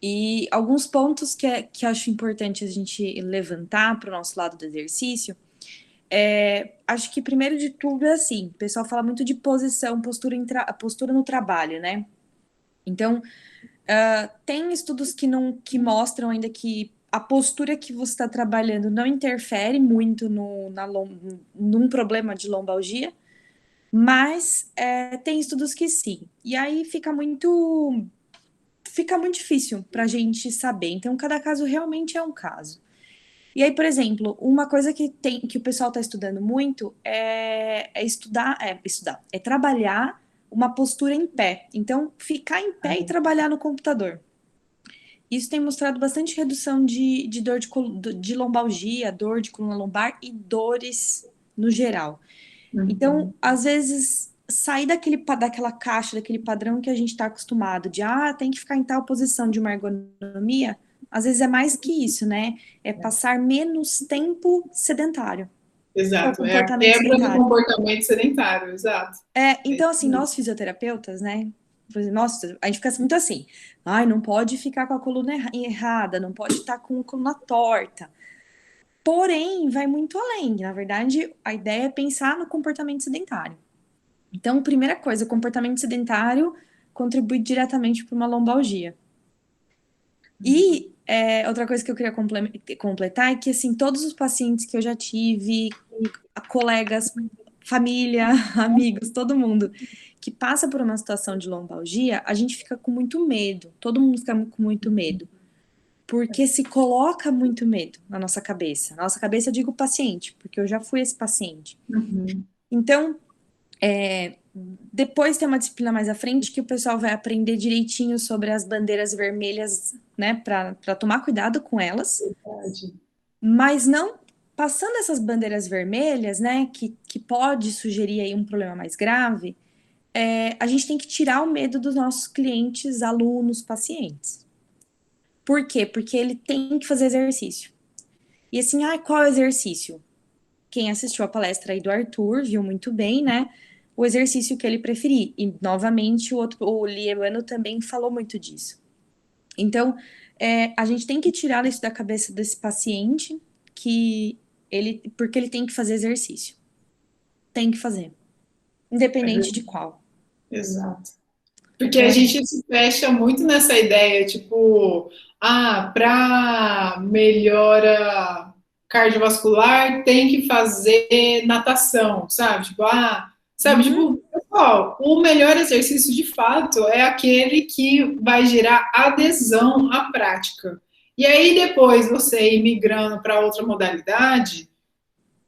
E alguns pontos que acho importante a gente levantar para o nosso lado do exercício. Acho que primeiro de tudo é assim, o pessoal fala muito de posição, postura no trabalho, né? Então, tem estudos que mostram ainda que a postura que você está trabalhando não interfere muito num problema de lombalgia, mas tem estudos que sim. E aí fica muito difícil para a gente saber. Então, cada caso realmente é um caso. E aí, por exemplo, uma coisa que o pessoal está estudando muito é trabalhar uma postura em pé. Então, ficar em pé e trabalhar no computador. Isso tem mostrado bastante redução de dor de lombalgia, dor de coluna lombar e dores no geral. Então, às vezes, sair daquela caixa, daquele padrão que a gente está acostumado, de tem que ficar em tal posição de uma ergonomia, às vezes é mais que isso, né? É passar menos tempo sedentário. Exato, É o é a comportamento quebra do sedentário. comportamento sedentário, exato. Então, assim, nós fisioterapeutas, né? Nossa, a gente fica muito assim, não pode ficar com a coluna errada, não pode estar com a coluna torta. Porém, vai muito além. Na verdade, a ideia é pensar no comportamento sedentário. Então, primeira coisa, o comportamento sedentário contribui diretamente para uma lombalgia. E outra coisa que eu queria completar é que, assim, todos os pacientes que eu já tive, colegas família, amigos, todo mundo que passa por uma situação de lombalgia, a gente fica com muito medo, todo mundo fica com muito medo, porque se coloca muito medo na nossa cabeça. Na nossa cabeça, eu digo paciente, porque eu já fui esse paciente. Uhum. Então, depois tem uma disciplina mais à frente que o pessoal vai aprender direitinho sobre as bandeiras vermelhas, né, para tomar cuidado com elas, Verdade. mas não passando essas bandeiras vermelhas, né, que pode sugerir aí um problema mais grave, a gente tem que tirar o medo dos nossos clientes, alunos, pacientes. Por quê? Porque ele tem que fazer exercício. E assim, qual é o exercício? Quem assistiu a palestra aí do Arthur viu muito bem, né? O exercício que ele preferir. E, novamente, o Liebano também falou muito disso. Então, a gente tem que tirar isso da cabeça desse paciente, porque ele tem que fazer exercício. Tem que fazer. Independente de qual. Exato. Porque Então, a gente se fecha muito nessa ideia, tipo, para melhora cardiovascular tem que fazer natação, sabe? Tipo, sabe? Tipo, pessoal, o melhor exercício de fato é aquele que vai gerar adesão à prática. E aí depois você ir migrando para outra modalidade,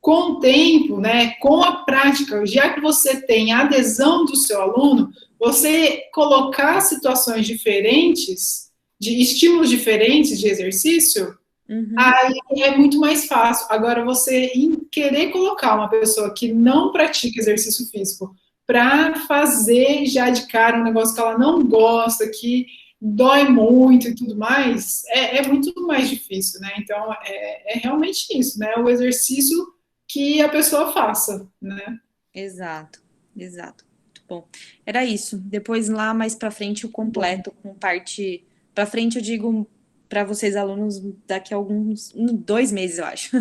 com o tempo, né, com a prática, já que você tem a adesão do seu aluno, você colocar situações diferentes, de estímulos diferentes de exercício, aí é muito mais fácil. Agora, você querer colocar uma pessoa que não pratica exercício físico para fazer já de cara um negócio que ela não gosta, que dói muito e tudo mais, é muito mais difícil, né? Então, é realmente isso, né? O exercício que a pessoa faça, né? exato. Muito bom. Era isso. Depois, lá mais pra frente, eu completo com parte. Pra frente, eu digo para vocês, alunos, daqui a 2 meses, eu acho.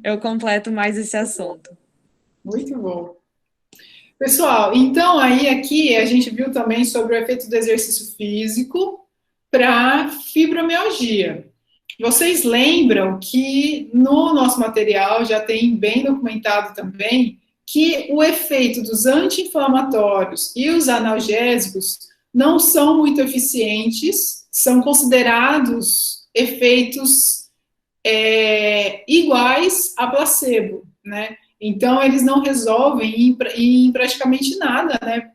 Eu completo mais esse assunto. Muito bom. Pessoal, então aí aqui a gente viu também sobre o efeito do exercício físico para fibromialgia. Vocês lembram que no nosso material já tem bem documentado também que o efeito dos anti-inflamatórios e os analgésicos não são muito eficientes, são considerados efeitos iguais a placebo, né? Então, eles não resolvem em praticamente nada, né?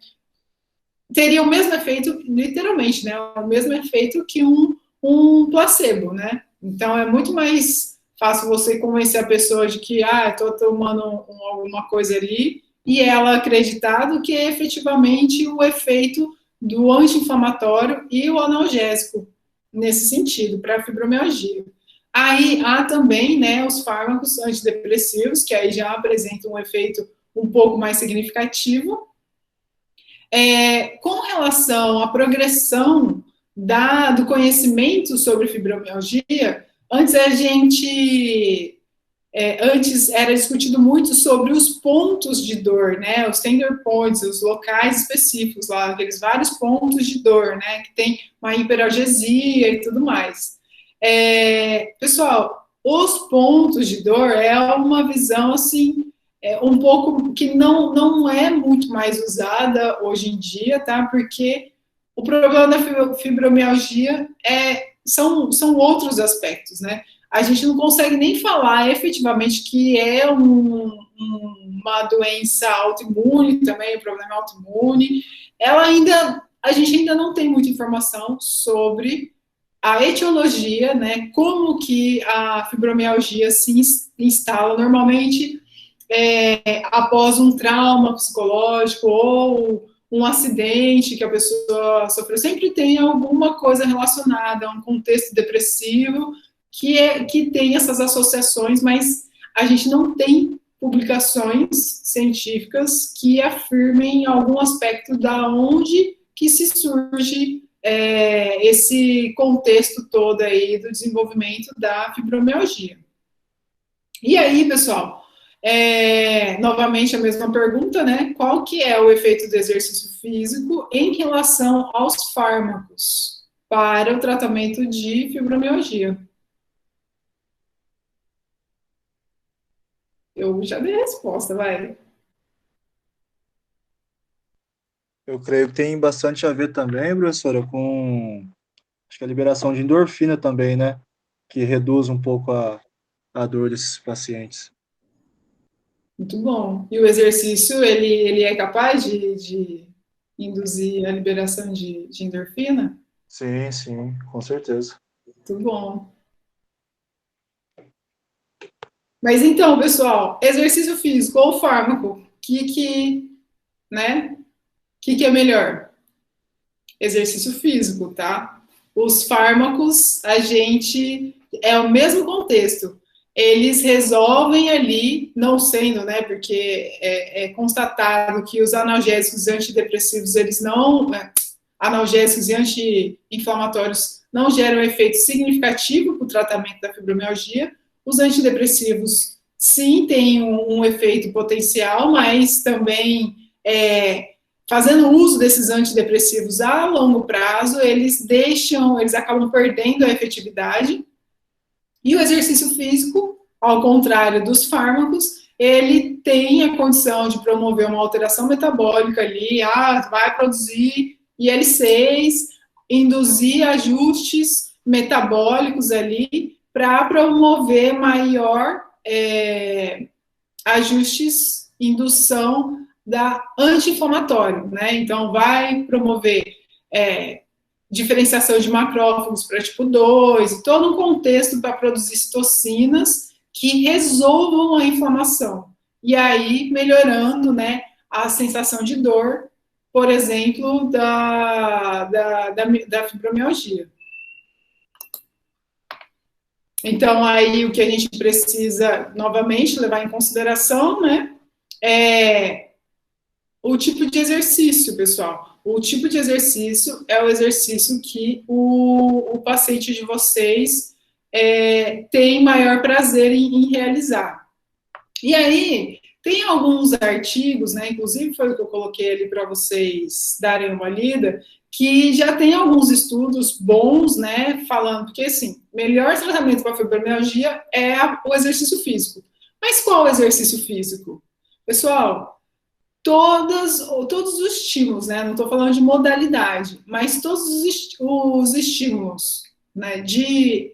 Teria o mesmo efeito, literalmente, né? O mesmo efeito que um placebo, né? Então, é muito mais fácil você convencer a pessoa de que, estou tomando alguma coisa ali, e ela acreditar do que efetivamente o efeito do anti-inflamatório e o analgésico, nesse sentido, para a fibromialgia. Aí há também, né, os fármacos antidepressivos, que aí já apresentam um efeito um pouco mais significativo. Com relação à progressão do conhecimento sobre fibromialgia, antes era discutido muito sobre os pontos de dor, né, os tender points, os locais específicos lá, aqueles vários pontos de dor, né, que tem uma hiperalgesia e tudo mais. Pessoal, os pontos de dor é uma visão, assim, um pouco que não é muito mais usada hoje em dia, tá? Porque o problema da fibromialgia são outros aspectos, né? A gente não consegue nem falar efetivamente que é uma doença autoimune também, um problema autoimune. A gente ainda não tem muita informação sobre a etiologia, né, como que a fibromialgia se instala normalmente após um trauma psicológico ou um acidente que a pessoa sofreu, sempre tem alguma coisa relacionada a um contexto depressivo que tem essas associações, mas a gente não tem publicações científicas que afirmem algum aspecto da onde que se surge esse contexto todo aí do desenvolvimento da fibromialgia. E aí, pessoal, novamente a mesma pergunta, né? Qual que é o efeito do exercício físico em relação aos fármacos para o tratamento de fibromialgia? Eu já dei a resposta, vai. Eu creio que tem bastante a ver também, professora, com acho que a liberação de endorfina também, né? Que reduz um pouco a dor desses pacientes. Muito bom. E o exercício, ele é capaz de induzir a liberação de endorfina? Sim, sim, com certeza. Muito bom. Mas então, pessoal, exercício físico ou fármaco, né? Que é melhor? Exercício físico, tá? Os fármacos, a gente é o mesmo contexto. Eles resolvem ali, não sendo, né? Porque é constatado que os analgésicos e antidepressivos, eles não, analgésicos e anti-inflamatórios não geram efeito significativo para o tratamento da fibromialgia. Os antidepressivos, sim, têm um efeito potencial, mas também fazendo uso desses antidepressivos a longo prazo, eles acabam perdendo a efetividade. E o exercício físico, ao contrário dos fármacos, ele tem a condição de promover uma alteração metabólica ali, vai produzir IL-6, induzir ajustes metabólicos ali para promover maior ajustes, indução da anti-inflamatório, né? Então, vai promover diferenciação de macrófagos para tipo 2, e todo um contexto para produzir citocinas que resolvam a inflamação. E aí, melhorando, né, a sensação de dor, por exemplo, da fibromialgia. Então, aí, o que a gente precisa, novamente, levar em consideração, né, é o tipo de exercício, pessoal. O tipo de exercício é o exercício que o paciente de vocês tem maior prazer em realizar. E aí, tem alguns artigos, né, inclusive foi o que eu coloquei ali para vocês darem uma lida, que já tem alguns estudos bons, né, falando, porque assim, melhor tratamento para a fibromialgia é o exercício físico. Mas qual exercício físico? Pessoal, todos os estímulos, né? Não estou falando de modalidade, mas todos os estímulos, né, de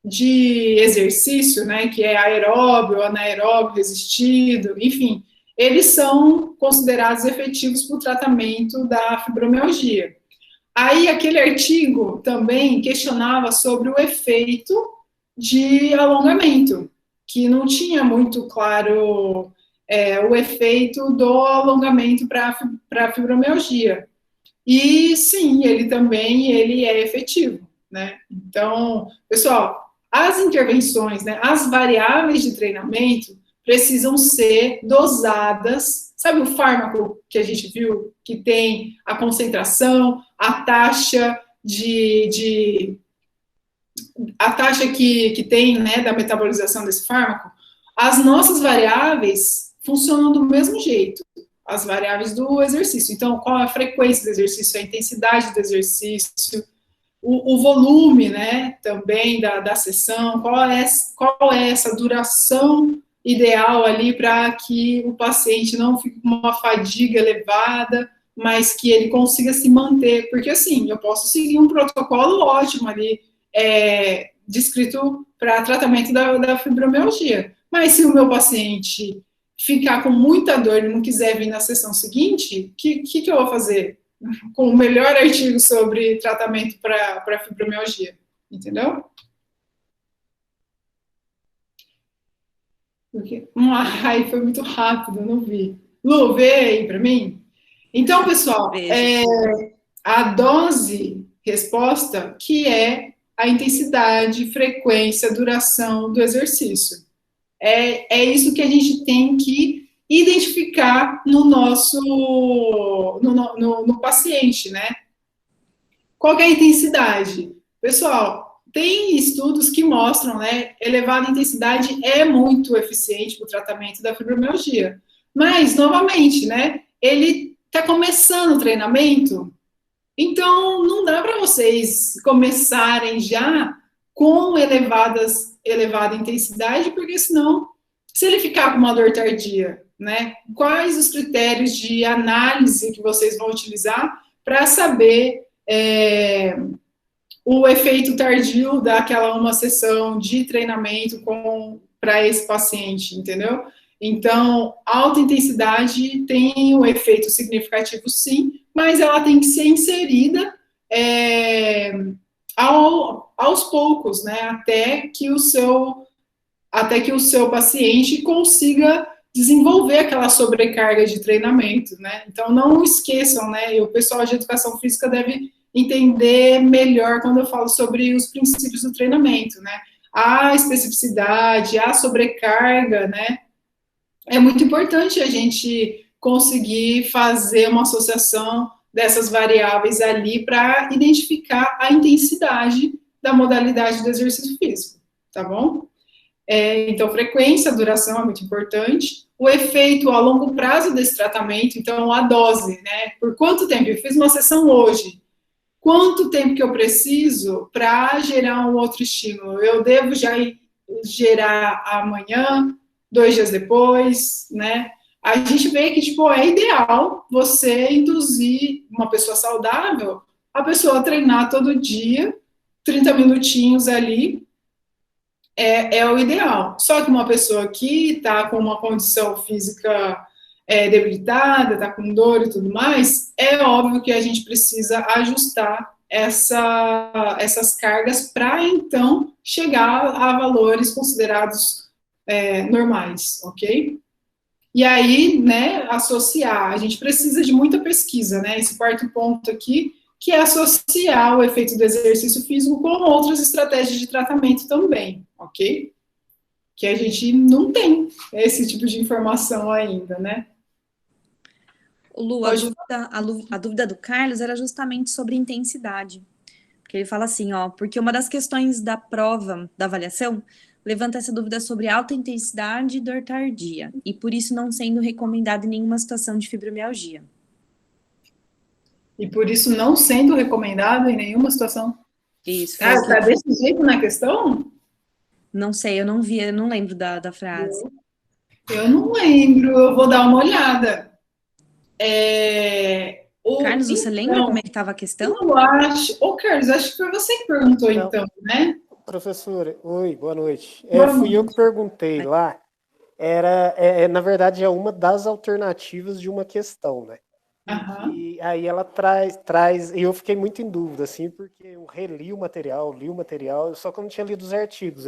exercício, né, que é aeróbio, anaeróbio, resistido, enfim, eles são considerados efetivos para o tratamento da fibromialgia. Aí, aquele artigo também questionava sobre o efeito de alongamento, que não tinha muito claro o efeito do alongamento para a fibromialgia. E sim, ele é efetivo, né? Então, pessoal, as intervenções, né, as variáveis de treinamento precisam ser dosadas. Sabe o fármaco que a gente viu que tem a concentração, a taxa a taxa que tem, né, da metabolização desse fármaco? As nossas variáveis funcionam do mesmo jeito, as variáveis do exercício. Então, qual a frequência do exercício, a intensidade do exercício, o volume, né, também da sessão, qual é essa duração ideal ali para que o paciente não fique com uma fadiga elevada, mas que ele consiga se manter, porque assim, eu posso seguir um protocolo ótimo ali, descrito para tratamento da fibromialgia, mas se o meu paciente ficar com muita dor e não quiser vir na sessão seguinte, o que eu vou fazer? Com o melhor artigo sobre tratamento para fibromialgia, entendeu? Porque, ai, foi muito rápido, não vi. Lu, vê aí para mim. Então, pessoal, a dose resposta, que é a intensidade, frequência, duração do exercício. É isso que a gente tem que identificar no paciente, né? Qual que é a intensidade? Pessoal, tem estudos que mostram, né, elevada intensidade é muito eficiente para o tratamento da fibromialgia. Mas, novamente, né, ele está começando o treinamento, então não dá para vocês começarem já com elevada intensidade, porque senão Se ele ficar com uma dor tardia, né? Quais os critérios de análise que vocês vão utilizar para saber o efeito tardio daquela uma sessão de treinamento para esse paciente, entendeu? Então, a alta intensidade tem um efeito significativo, sim, mas ela tem que ser inserida aos poucos, né? Até que o seu paciente consiga desenvolver aquela sobrecarga de treinamento, né? Então, não esqueçam, né? E o pessoal de educação física deve entender melhor quando eu falo sobre os princípios do treinamento, né? A especificidade, a sobrecarga, né? É muito importante a gente conseguir fazer uma associação dessas variáveis ali para identificar a intensidade da modalidade do exercício físico, tá bom? Então, frequência, duração é muito importante. O efeito a longo prazo desse tratamento, então, a dose, né? Por quanto tempo? Eu fiz uma sessão hoje. Quanto tempo que eu preciso para gerar um outro estímulo? Eu devo já gerar amanhã, 2 dias depois, né? A gente vê que, tipo, é ideal você induzir uma pessoa saudável, a pessoa treinar todo dia, 30 minutinhos ali, é o ideal. Só que uma pessoa que está com uma condição física debilitada, está com dor e tudo mais, é óbvio que a gente precisa ajustar essas cargas para, então, chegar a valores considerados normais, ok? E aí, né, associar, a gente precisa de muita pesquisa, né, esse quarto ponto aqui, que é associar o efeito do exercício físico com outras estratégias de tratamento também, ok? Que a gente não tem esse tipo de informação ainda, né? Lu, a dúvida do Carlos era justamente sobre intensidade. Porque ele fala assim, ó, porque uma das questões da prova, da avaliação, levanta essa dúvida sobre alta intensidade e dor tardia, e por isso não sendo recomendado em nenhuma situação de fibromialgia. E por isso não sendo recomendado em nenhuma situação. Isso. Tá desse jeito na questão? Não sei, eu não vi, eu não lembro da frase. Eu não lembro, eu vou dar uma olhada. Carlos, você lembra como é que estava a questão? Eu acho. Carlos, acho que foi você que perguntou, Não. então, né? Professora, oi, boa noite. Boa Fui eu noite. que perguntei lá. Na verdade, é uma das alternativas de uma questão, né? Aham. E aí ela traz, e eu fiquei muito em dúvida, assim, porque eu reli o material, li o material, só que eu não tinha lido os artigos.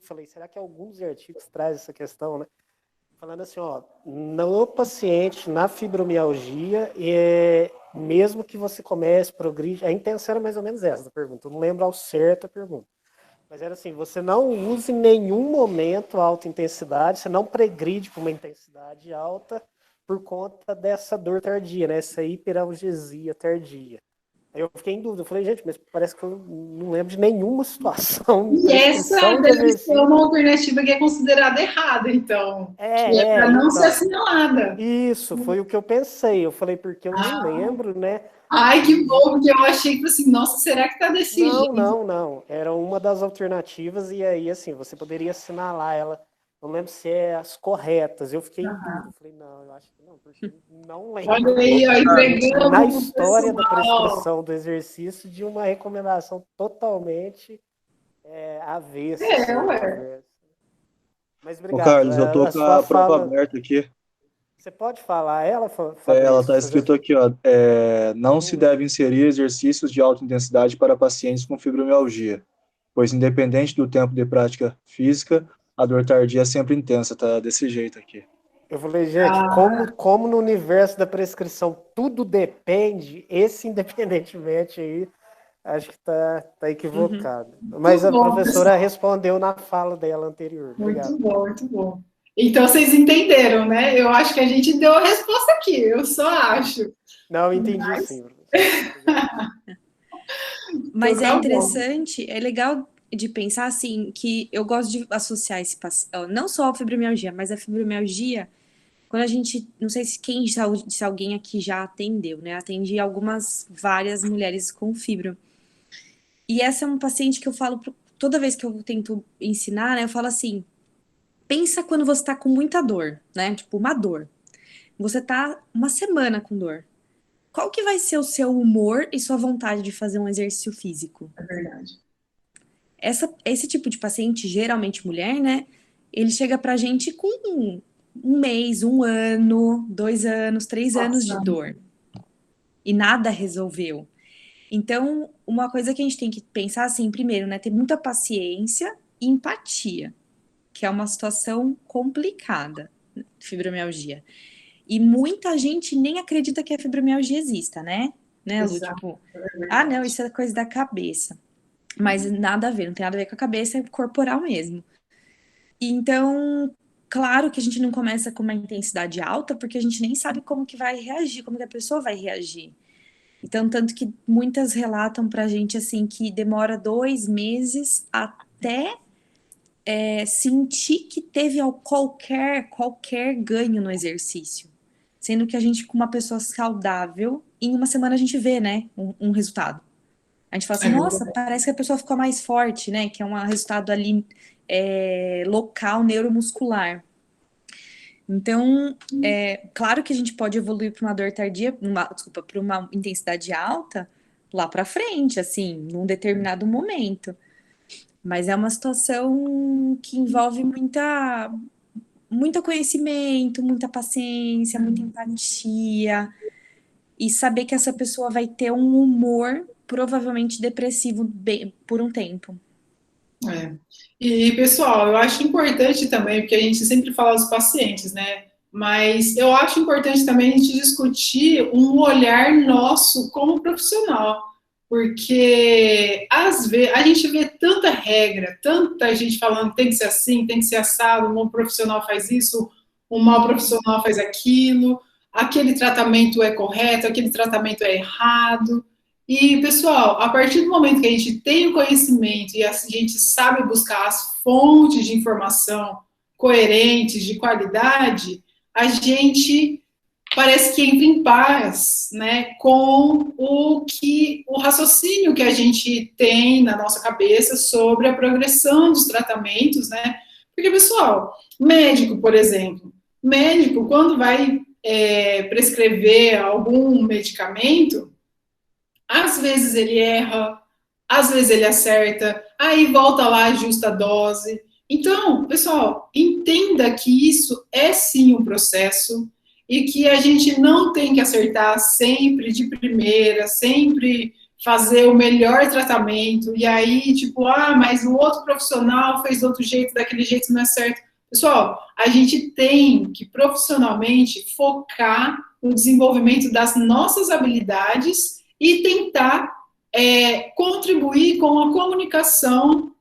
Falei, será que algum dos artigos traz essa questão, né? Falando assim, ó, no paciente, na fibromialgia, mesmo que você comece, progride, a intenção era mais ou menos essa da pergunta, eu não lembro ao certo a pergunta. Mas era assim, você não usa em nenhum momento alta intensidade, você não pregride para uma intensidade alta por conta dessa dor tardia, né? Essa hiperalgesia tardia. Aí eu fiquei em dúvida, eu falei, gente, mas parece que eu não lembro de nenhuma situação. E essa deve ser uma alternativa que é considerada errada, então. Que é para não ser assinalada. Isso, foi o que eu pensei. Eu falei, porque eu não lembro, né? Ai, que bom, porque eu achei que assim, nossa, será que tá desse jeito? Não. Era uma das alternativas, e aí, assim, você poderia assinalar ela. Não lembro se é as corretas. Eu fiquei em dúvida. Falei, não, eu acho que não, porque não lembro. Olha aí, ó, entregando na história da prescrição do exercício de uma recomendação totalmente avessa. Ué. Mas obrigado. Ô, Carlos, eu tô com a prova aberta aqui. Você pode falar ela, Fabrício? Ela está escrito aqui, ó, não se deve inserir exercícios de alta intensidade para pacientes com fibromialgia, pois independente do tempo de prática física, a dor tardia é sempre intensa, tá desse jeito aqui. Eu falei, gente, como no universo da prescrição tudo depende, esse independentemente aí, acho que tá equivocado. Mas a professora respondeu na fala dela anterior. Obrigado. Muito bom, muito bom. Então vocês entenderam, né? Eu acho que a gente deu a resposta aqui, eu só acho. Não, entendi sim. Mas é interessante, é legal de pensar assim, que eu gosto de associar esse não só a fibromialgia, mas a fibromialgia, quando a gente, não sei se alguém aqui já atendeu, né? Atendi várias mulheres com fibro. E essa é um paciente que eu falo, toda vez que eu tento ensinar, né? Eu falo assim, pensa quando você tá com muita dor, né? Tipo, uma dor. Você tá uma semana com dor. Qual que vai ser o seu humor e sua vontade de fazer um exercício físico? É verdade. Esse tipo de paciente, geralmente mulher, né? Ele chega pra gente com um mês, 1 ano, 2 anos, 3 anos de Nossa. dor. E nada resolveu. Então, uma coisa que a gente tem que pensar assim, primeiro, né? Ter muita paciência e empatia, que é uma situação complicada, fibromialgia. E muita gente nem acredita que a fibromialgia exista, né? Lu? Exato, Tipo, é não, verdade. isso é coisa da cabeça. Mas nada a ver, não tem nada a ver com a cabeça, é corporal mesmo. Então, claro que a gente não começa com uma intensidade alta, porque a gente nem sabe como que vai reagir, como que a pessoa vai reagir. Então, tanto que muitas relatam pra gente, assim, que demora 2 meses até sentir que teve qualquer ganho no exercício. Sendo que a gente, com uma pessoa saudável, em uma semana a gente vê, né, um resultado. A gente fala assim, É nossa, verdade. parece que a pessoa ficou mais forte, né? Que é um resultado ali local, neuromuscular. Então, claro que a gente pode evoluir para uma dor tardia, para uma intensidade alta lá para frente, assim, num determinado momento. Mas é uma situação que envolve muito conhecimento, muita paciência, muita empatia e saber que essa pessoa vai ter um humor provavelmente depressivo por um tempo. É. E, pessoal, eu acho importante também, porque a gente sempre fala dos pacientes, né? Mas eu acho importante também a gente discutir um olhar nosso como profissional, porque às vezes a gente vê tanta regra, tanta gente falando tem que ser assim, tem que ser assado, um bom profissional faz isso, um mau profissional faz aquilo, aquele tratamento é correto, aquele tratamento é errado. E, pessoal, a partir do momento que a gente tem o conhecimento e a gente sabe buscar as fontes de informação coerentes, de qualidade, a gente parece que entra em paz, né, com o raciocínio que a gente tem na nossa cabeça sobre a progressão dos tratamentos, né? Porque, pessoal, médico, por exemplo, médico, quando vai prescrever algum medicamento, às vezes ele erra, às vezes ele acerta, aí volta lá, ajusta a dose. Então, pessoal, entenda que isso é sim um processo e que a gente não tem que acertar sempre de primeira, sempre fazer o melhor tratamento, e aí, tipo, mas o outro profissional fez do outro jeito, daquele jeito não é certo. Pessoal, a gente tem que profissionalmente focar no desenvolvimento das nossas habilidades e tentar contribuir com a comunicação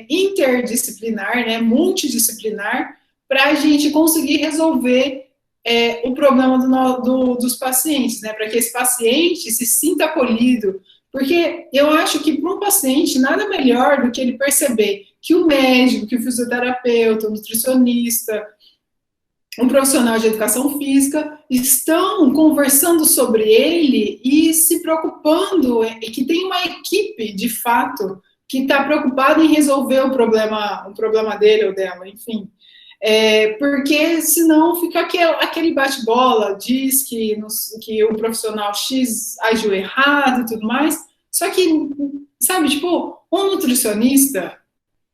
interdisciplinar, né, multidisciplinar, para a gente conseguir resolver o problema dos pacientes, né, para que esse paciente se sinta acolhido, porque eu acho que para um paciente nada melhor do que ele perceber que o médico, que o fisioterapeuta, o nutricionista, um profissional de educação física estão conversando sobre ele e se preocupando, e que tem uma equipe, de fato, que está preocupada em resolver o problema dele ou dela, enfim. Porque senão fica aquele bate-bola, diz que o profissional X agiu errado e tudo mais, só que, sabe, tipo, um nutricionista,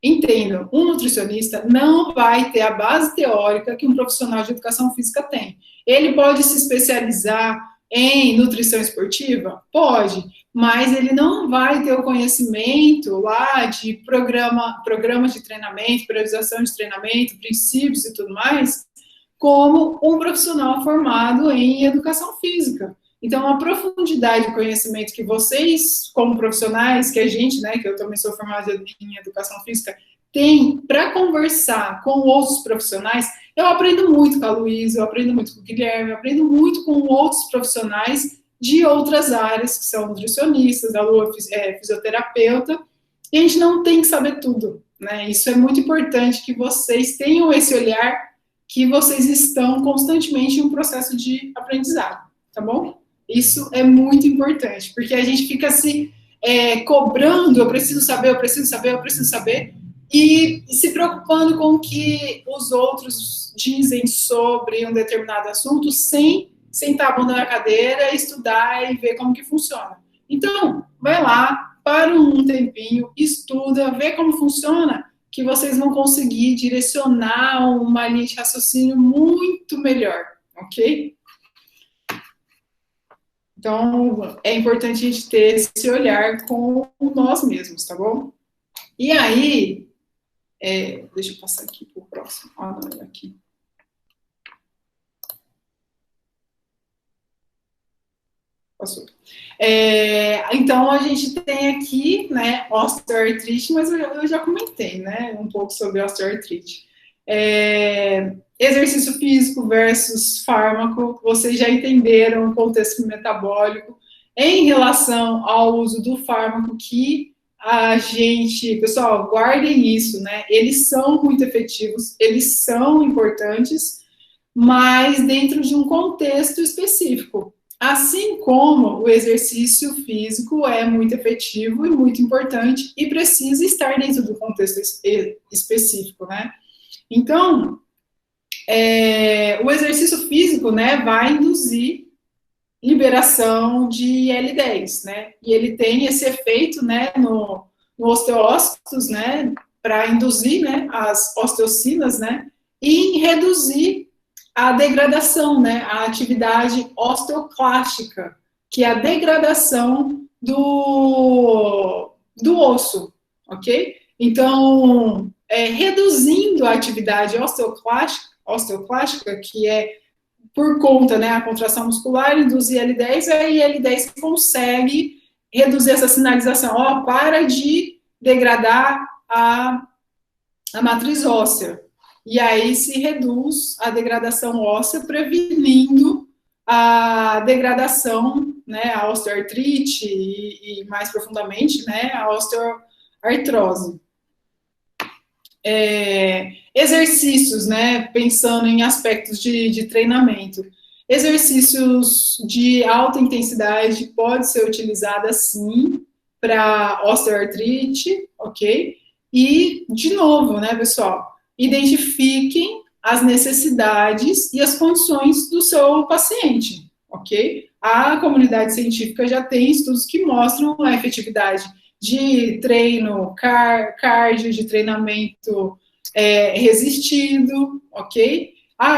entendam, um nutricionista não vai ter a base teórica que um profissional de educação física tem. Ele pode se especializar em nutrição esportiva? Pode, mas ele não vai ter o conhecimento lá de programas de treinamento, periodização de treinamento, princípios e tudo mais, como um profissional formado em educação física. Então, a profundidade de conhecimento que vocês, como profissionais, que a gente, né, que eu também sou formada em educação física, tem para conversar com outros profissionais, eu aprendo muito com a Luísa, eu aprendo muito com o Guilherme, eu aprendo muito com outros profissionais de outras áreas, que são nutricionistas, a Lu é fisioterapeuta, e a gente não tem que saber tudo, né? Isso é muito importante que vocês tenham esse olhar, que vocês estão constantemente em um processo de aprendizado, tá bom? Isso é muito importante, porque a gente fica se cobrando, eu preciso saber, e se preocupando com o que os outros dizem sobre um determinado assunto, sem sentar a bunda na cadeira, estudar e ver como que funciona. Então, vai lá, para um tempinho, estuda, vê como funciona, que vocês vão conseguir direcionar uma linha de raciocínio muito melhor, ok? Então, é importante a gente ter esse olhar com nós mesmos, tá bom? E aí, deixa eu passar aqui para o próximo. Ah, não, é aqui. Passou. Então, a gente tem aqui, né, osteoartrite, mas eu já comentei, né, um pouco sobre osteoartrite. Exercício físico versus fármaco, vocês já entenderam o contexto metabólico em relação ao uso do fármaco que a gente, pessoal, guardem isso, né, eles são muito efetivos, eles são importantes, mas dentro de um contexto específico. Assim como o exercício físico é muito efetivo e muito importante e precisa estar dentro do contexto específico, né? Então, o exercício físico, né, vai induzir liberação de L10, né? E ele tem esse efeito, né, no osteócitos, né, para induzir, né, as osteocinas, né, e reduzir a degradação, né, a atividade osteoclástica, que é a degradação do osso, ok? Então, reduzindo a atividade osteoclástica, que é por conta, né, a contração muscular, induzir L10, aí L10 consegue reduzir essa sinalização, para de degradar a matriz óssea. E aí se reduz a degradação óssea, prevenindo a degradação, né, a osteoartrite e mais profundamente, né, a osteoartrose. Exercícios, né, pensando em aspectos de treinamento. Exercícios de alta intensidade pode ser utilizada, sim, para osteoartrite, ok? E, de novo, né, pessoal, identifiquem as necessidades e as condições do seu paciente, ok? A comunidade científica já tem estudos que mostram a efetividade de treino cardio, de treinamento resistido, ok?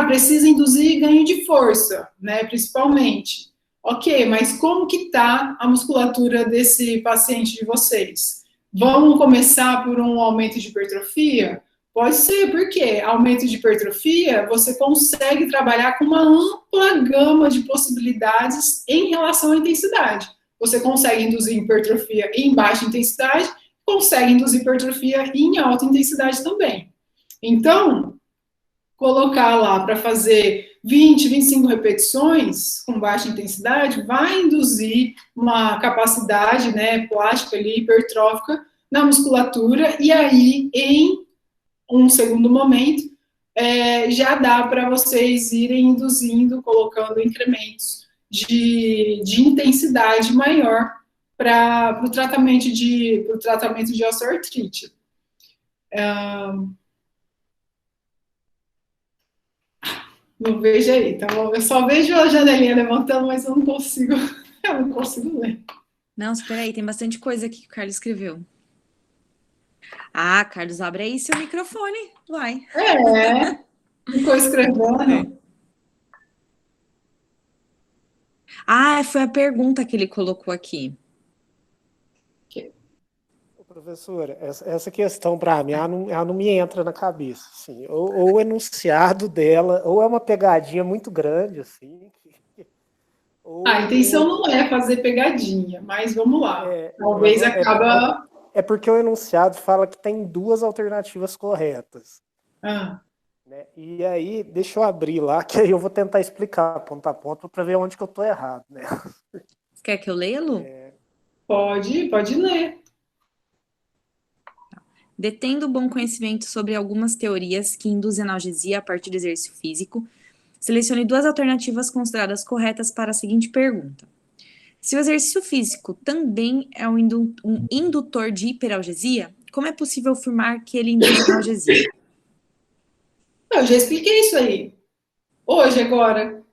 Precisa induzir ganho de força, né, principalmente. Ok, mas como que está a musculatura desse paciente de vocês? Vamos começar por um aumento de hipertrofia? Pode ser, porque aumento de hipertrofia, você consegue trabalhar com uma ampla gama de possibilidades em relação à intensidade. Você consegue induzir hipertrofia em baixa intensidade, consegue induzir hipertrofia em alta intensidade também. Então, colocar lá para fazer 20, 25 repetições com baixa intensidade vai induzir uma capacidade, né, plástica ali, hipertrófica na musculatura, e aí, em um segundo momento, já dá para vocês irem induzindo, colocando incrementos de intensidade maior para o tratamento de osteoartrite. Não vejo aí, então eu só vejo a janelinha levantando, mas eu não consigo ler. Não, espera aí, tem bastante coisa aqui que o Carlos escreveu. Carlos, abre aí seu microfone, vai. Ficou escrevendo. Foi a pergunta que ele colocou aqui. Professora, essa questão para mim, ela não me entra na cabeça, assim, ou o enunciado dela, ou é uma pegadinha muito grande, assim. A intenção não é fazer pegadinha, mas vamos lá. Talvez acaba... É porque o enunciado fala que tem duas alternativas corretas. Né? E aí, deixa eu abrir lá, que aí eu vou tentar explicar ponto a ponto para ver onde que eu estou errado, né? Quer que eu leia, Lu? Pode ler. Detendo bom conhecimento sobre algumas teorias que induzem analgesia a partir do exercício físico, selecione duas alternativas consideradas corretas para a seguinte pergunta. Se o exercício físico também é um indutor de hiperalgesia, como é possível afirmar que ele induz analgesia? Eu já expliquei isso aí. Hoje, agora.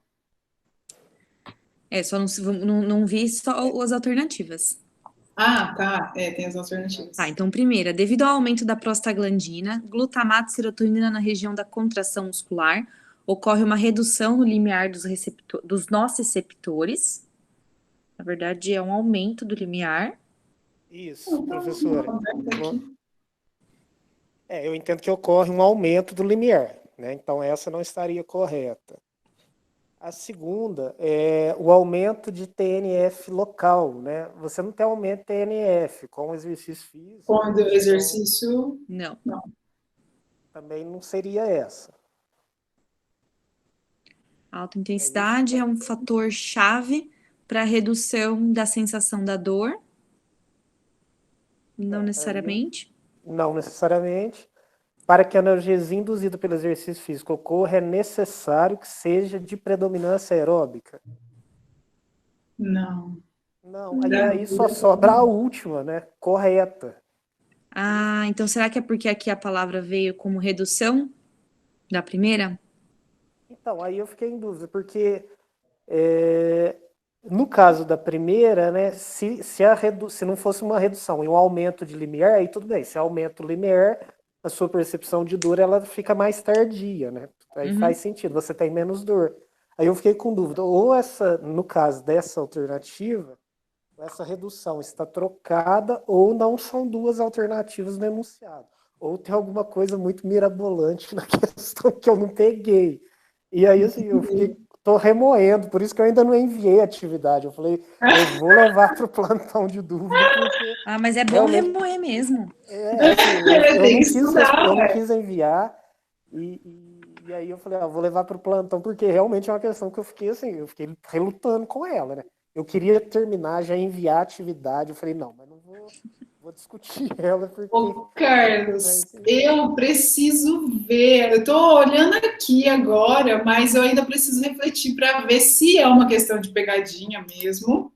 Só não vi só as alternativas. Ah, tá. Tem as alternativas. Tá, então, primeira, devido ao aumento da prostaglandina, glutamato e serotonina na região da contração muscular, ocorre uma redução no limiar dos nociceptores. Na verdade, é um aumento do limiar. Isso, professora. Eu entendo que ocorre um aumento do limiar, né? Então essa não estaria correta. A segunda é o aumento de TNF local, né? Você não tem aumento de TNF com o exercício físico. Quando o exercício... Não. Também não seria essa. A alta intensidade é um fator chave para a redução da sensação da dor. Não necessariamente. Não necessariamente. Para que a analgesia induzida pelo exercício físico ocorra, é necessário que seja de predominância aeróbica? Não. Não, aí só sobra a última, né? Correta. Ah, então será que é porque aqui a palavra veio como redução da primeira? Então, aí eu fiquei em dúvida, porque no caso da primeira, né, se não fosse uma redução e um aumento de limiar, aí tudo bem. Se aumenta o limiar, a sua percepção de dor ela fica mais tardia, né? Aí faz sentido, você tem menos dor. Aí eu fiquei com dúvida, ou no caso dessa alternativa, essa redução está trocada ou não são duas alternativas no enunciado. Ou tem alguma coisa muito mirabolante na questão que eu não peguei. E aí, assim, tô remoendo, por isso que eu ainda não enviei a atividade. Eu falei, eu vou levar para o plantão de dúvida. Porque mas é bom remoer mesmo. Assim, eu não quis enviar, e aí eu falei, vou levar para o plantão, porque realmente é uma questão que eu fiquei relutando com ela, né? Eu queria terminar, já enviar a atividade, eu falei, não, mas não vou discutir ela, porque... Ô, Carlos, eu preciso ver, eu estou olhando aqui agora, mas eu ainda preciso refletir para ver se é uma questão de pegadinha mesmo,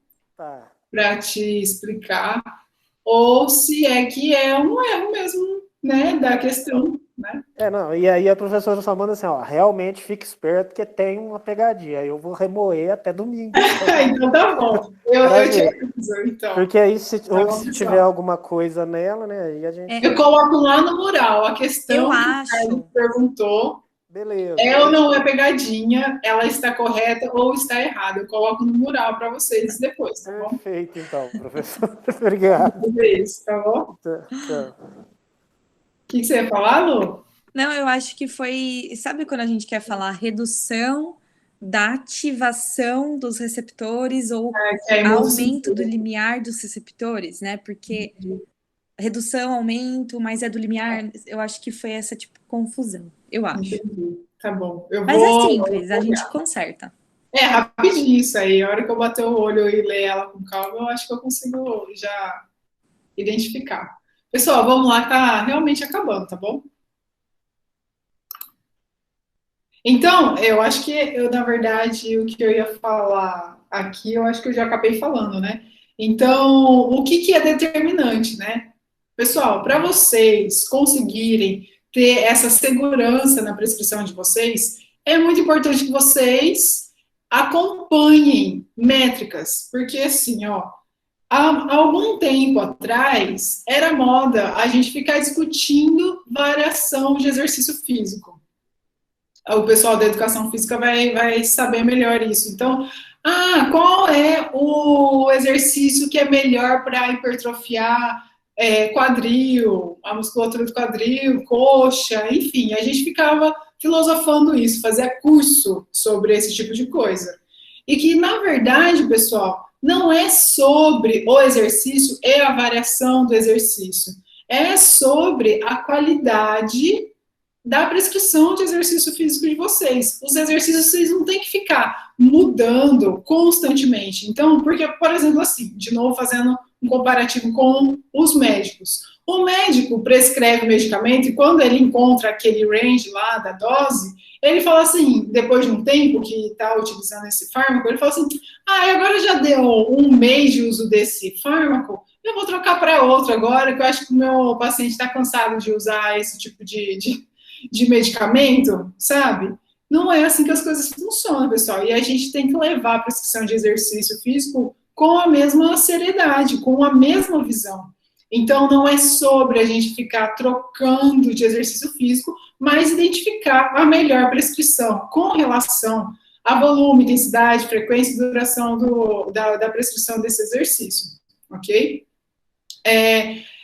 para te explicar, ou se é que é um erro mesmo, né, da questão, né? Não, e aí a professora só manda assim, realmente fique esperto que tem uma pegadinha, aí eu vou remoer até domingo. Então tá bom, eu te aviso, então. Porque aí, se tiver alguma coisa nela, né, aí a gente... Eu coloco lá no mural a questão eu que acho. o Carlos perguntou. Beleza. É ou não é pegadinha, ela está correta ou está errada. Eu coloco no mural para vocês depois, tá bom? Perfeito, então, professor. Obrigado. É isso, tá bom? Tchau. O que você ia falar, Lu? Não, eu acho que foi... Sabe quando a gente quer falar redução da ativação dos receptores ou aumento do limiar dos receptores, né? Porque redução, aumento, mas é do limiar. Eu acho que foi essa tipo de confusão. Eu acho. Entendi. Tá bom. Mas é simples, a gente conserta. Rapidinho isso aí. A hora que eu bater o olho e ler ela com calma, eu acho que eu consigo já identificar. Pessoal, vamos lá, tá realmente acabando, tá bom? Então, eu acho que na verdade, o que eu ia falar aqui, eu acho que eu já acabei falando, né? Então, o que é determinante, né? Pessoal, para vocês conseguirem ter essa segurança na prescrição de vocês, é muito importante que vocês acompanhem métricas, porque assim, há algum tempo atrás, era moda a gente ficar discutindo variação de exercício físico. O pessoal da educação física vai saber melhor isso. Então, qual é o exercício que é melhor para hipertrofiar quadril, a musculatura do quadril, coxa, enfim, a gente ficava filosofando isso, fazia curso sobre esse tipo de coisa. E que, na verdade, pessoal, não é sobre o exercício e a variação do exercício, é sobre a qualidade da prescrição de exercício físico de vocês. Os exercícios vocês não têm que ficar mudando constantemente. Então, porque, por exemplo, assim, de novo fazendo um comparativo com os médicos. O médico prescreve o medicamento e quando ele encontra aquele range lá da dose, ele fala assim, depois de um tempo que está utilizando esse fármaco, ele fala assim, agora já deu um mês de uso desse fármaco, eu vou trocar para outro agora, que eu acho que o meu paciente está cansado de usar esse tipo de medicamento, sabe? Não é assim que as coisas funcionam, pessoal. E a gente tem que levar a prescrição de exercício físico com a mesma seriedade, com a mesma visão. Então, não é sobre a gente ficar trocando de exercício físico, mas identificar a melhor prescrição com relação a volume, intensidade, frequência e duração da prescrição desse exercício, ok?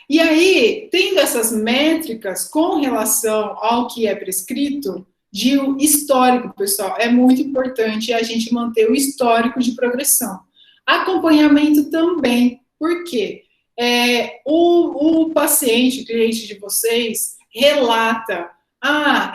E aí, tendo essas métricas com relação ao que é prescrito, de histórico, pessoal, é muito importante a gente manter o histórico de progressão. Acompanhamento também, por quê? O paciente, o cliente de vocês, relata,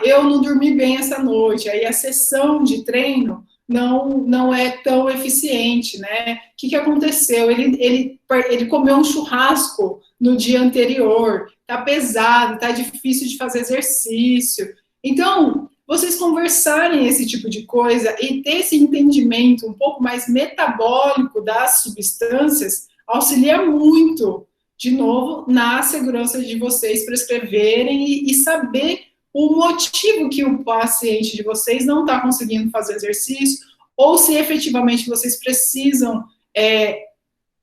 eu não dormi bem essa noite, aí a sessão de treino não é tão eficiente, né? O que aconteceu? Ele comeu um churrasco no dia anterior, tá pesado, tá difícil de fazer exercício. Então, vocês conversarem esse tipo de coisa e ter esse entendimento um pouco mais metabólico das substâncias auxilia muito, de novo, na segurança de vocês prescreverem e saber o motivo que o paciente de vocês não está conseguindo fazer exercício, ou se efetivamente vocês precisam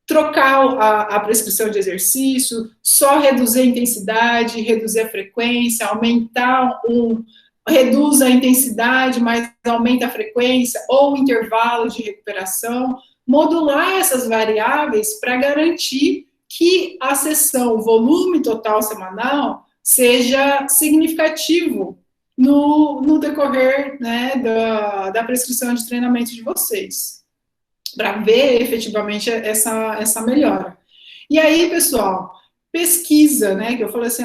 trocar a prescrição de exercício, só reduzir a intensidade, reduzir a frequência, reduz a intensidade, mas aumenta a frequência, ou o intervalo de recuperação, modular essas variáveis para garantir que a sessão, o volume total semanal, seja significativo no decorrer, né, da prescrição de treinamento de vocês, para ver efetivamente essa melhora. E aí, pessoal, pesquisa, né, que eu falei assim,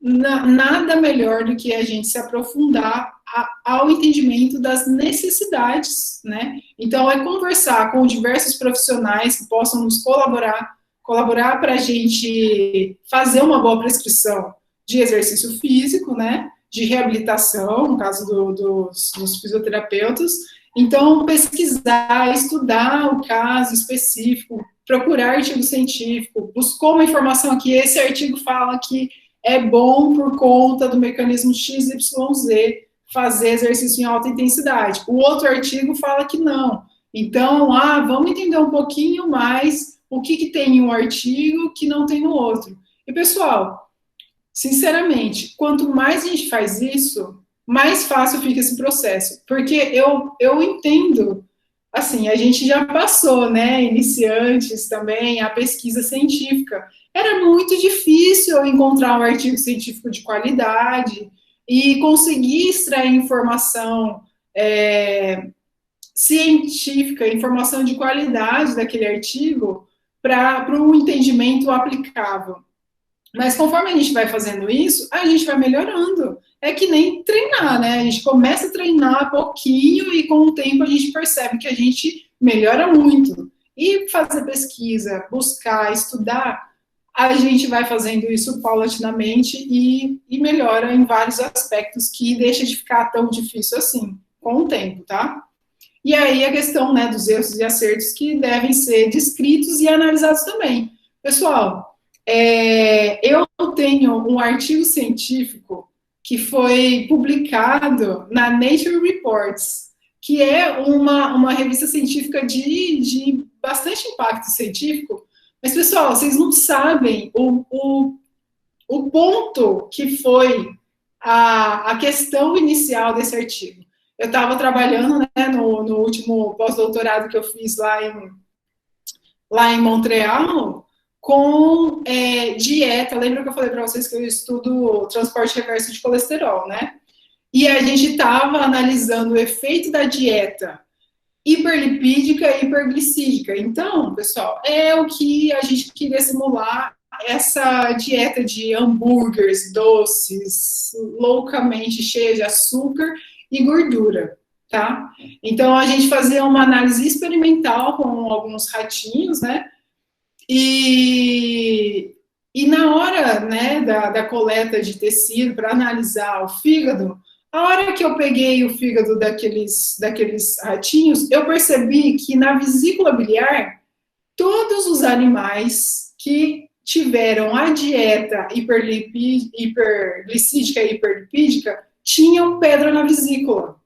nada melhor do que a gente se aprofundar ao entendimento das necessidades, né? Então, conversar com diversos profissionais que possam nos colaborar para a gente fazer uma boa prescrição de exercício físico, né? De reabilitação, no caso dos fisioterapeutas. Então, pesquisar, estudar o caso específico, procurar artigo científico, buscou uma informação aqui, esse artigo fala que é bom por conta do mecanismo XYZ fazer exercício em alta intensidade. O outro artigo fala que não. Então, vamos entender um pouquinho mais o que tem em um artigo que não tem no outro. E, pessoal, sinceramente, quanto mais a gente faz isso, mais fácil fica esse processo. Porque eu entendo, assim, a gente já passou, né, iniciantes também, a pesquisa científica. Era muito difícil encontrar um artigo científico de qualidade e conseguir extrair informação científica, informação de qualidade daquele artigo para um entendimento aplicável. Mas conforme a gente vai fazendo isso, a gente vai melhorando. É que nem treinar, né? A gente começa a treinar pouquinho e com o tempo a gente percebe que a gente melhora muito. E fazer pesquisa, buscar, estudar, a gente vai fazendo isso paulatinamente e melhora em vários aspectos que deixa de ficar tão difícil assim, com o tempo, tá? E aí a questão, né, dos erros e acertos que devem ser descritos e analisados também. Pessoal, eu tenho um artigo científico que foi publicado na Nature Reports, que é uma revista científica de bastante impacto científico. Mas, pessoal, vocês não sabem o ponto que foi a questão inicial desse artigo. Eu estava trabalhando, né, no último pós-doutorado que eu fiz lá em Montreal, com dieta. Lembra que eu falei para vocês que eu estudo transporte reverso de colesterol, né? E a gente estava analisando o efeito da dieta hiperlipídica e hiperglicídica. Então, pessoal, é o que a gente queria simular, essa dieta de hambúrgueres, doces, loucamente cheia de açúcar e gordura, tá? Então, a gente fazia uma análise experimental com alguns ratinhos, né? E na hora, né, da coleta de tecido para analisar o fígado, a hora que eu peguei o fígado daqueles ratinhos, eu percebi que na vesícula biliar, todos os animais que tiveram a dieta hiperglicídica e hiperlipídica tinham pedra na vesícula.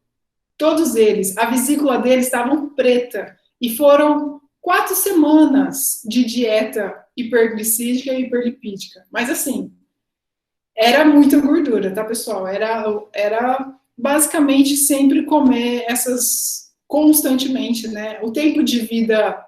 Todos eles. A vesícula deles estava preta. E foram 4 semanas de dieta hiperglicídica e hiperlipídica. Mas, assim, era muita gordura, tá, pessoal? Era basicamente sempre comer essas constantemente, né? O tempo de vida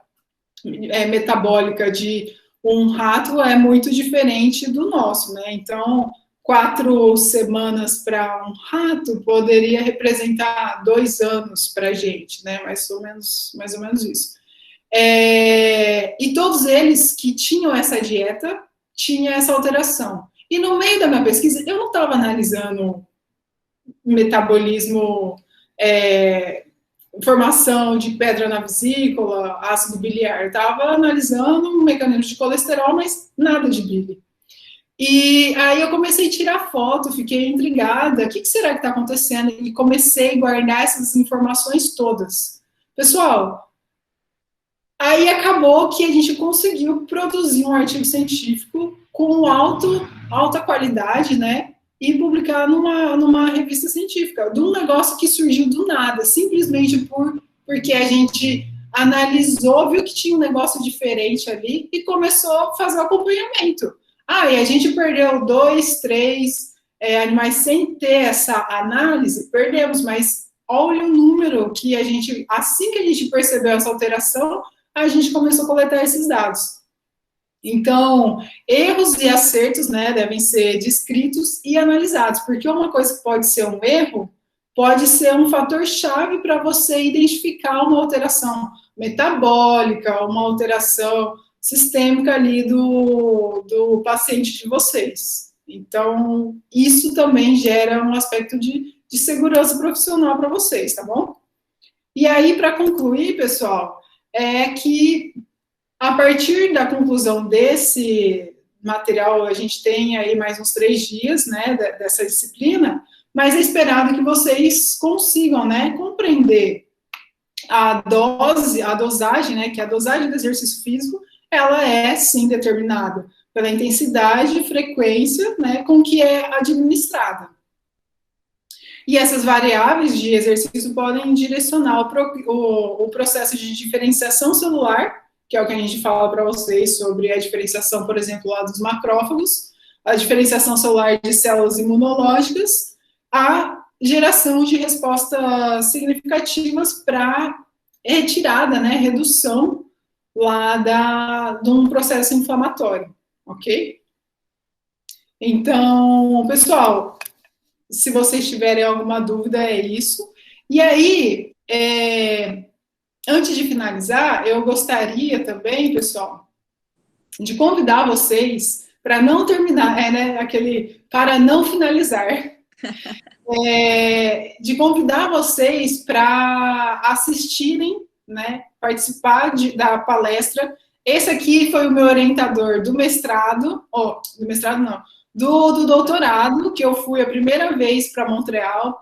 metabólica de um rato é muito diferente do nosso, né? Então, 4 semanas para um rato poderia representar 2 anos para a gente, né? Mais ou menos isso. E todos eles que tinham essa dieta tinham essa alteração. E no meio da minha pesquisa, eu não estava analisando metabolismo, formação de pedra na vesícula, ácido biliar. Eu estava analisando um mecanismo de colesterol, mas nada de bile. E aí eu comecei a tirar foto, fiquei intrigada, o que será que está acontecendo? E comecei a guardar essas informações todas. Pessoal, aí acabou que a gente conseguiu produzir um artigo científico com alta qualidade, né? E publicar numa revista científica, de um negócio que surgiu do nada, simplesmente porque a gente analisou, viu que tinha um negócio diferente ali e começou a fazer o acompanhamento. E a gente perdeu 2, 3 animais sem ter essa análise, perdemos, mas olha o número que assim que a gente percebeu essa alteração, a gente começou a coletar esses dados. Então, erros e acertos, né, devem ser descritos e analisados, porque uma coisa que pode ser um erro, pode ser um fator-chave para você identificar uma alteração metabólica, uma alteração sistêmica ali do paciente de vocês. Então, isso também gera um aspecto de segurança profissional para vocês, tá bom? E aí, para concluir, pessoal, é que a partir da conclusão desse material, a gente tem aí mais uns 3 dias, né, dessa disciplina, mas é esperado que vocês consigam, né, compreender a dosagem, né, que a dosagem do exercício físico, ela é, sim, determinada pela intensidade e frequência, né, com que é administrada. E essas variáveis de exercício podem direcionar o processo de diferenciação celular, que é o que a gente fala para vocês sobre a diferenciação, por exemplo, lá dos macrófagos, a diferenciação celular de células imunológicas, a geração de respostas significativas para retirada, né, redução lá de um processo inflamatório, ok? Então, pessoal, se vocês tiverem alguma dúvida, é isso. E aí, antes de finalizar, eu gostaria também, pessoal, de convidar vocês para não terminar, para não finalizar, de convidar vocês para assistirem, né, participar da palestra. Esse aqui foi o meu orientador do mestrado, do doutorado, que eu fui a primeira vez para Montreal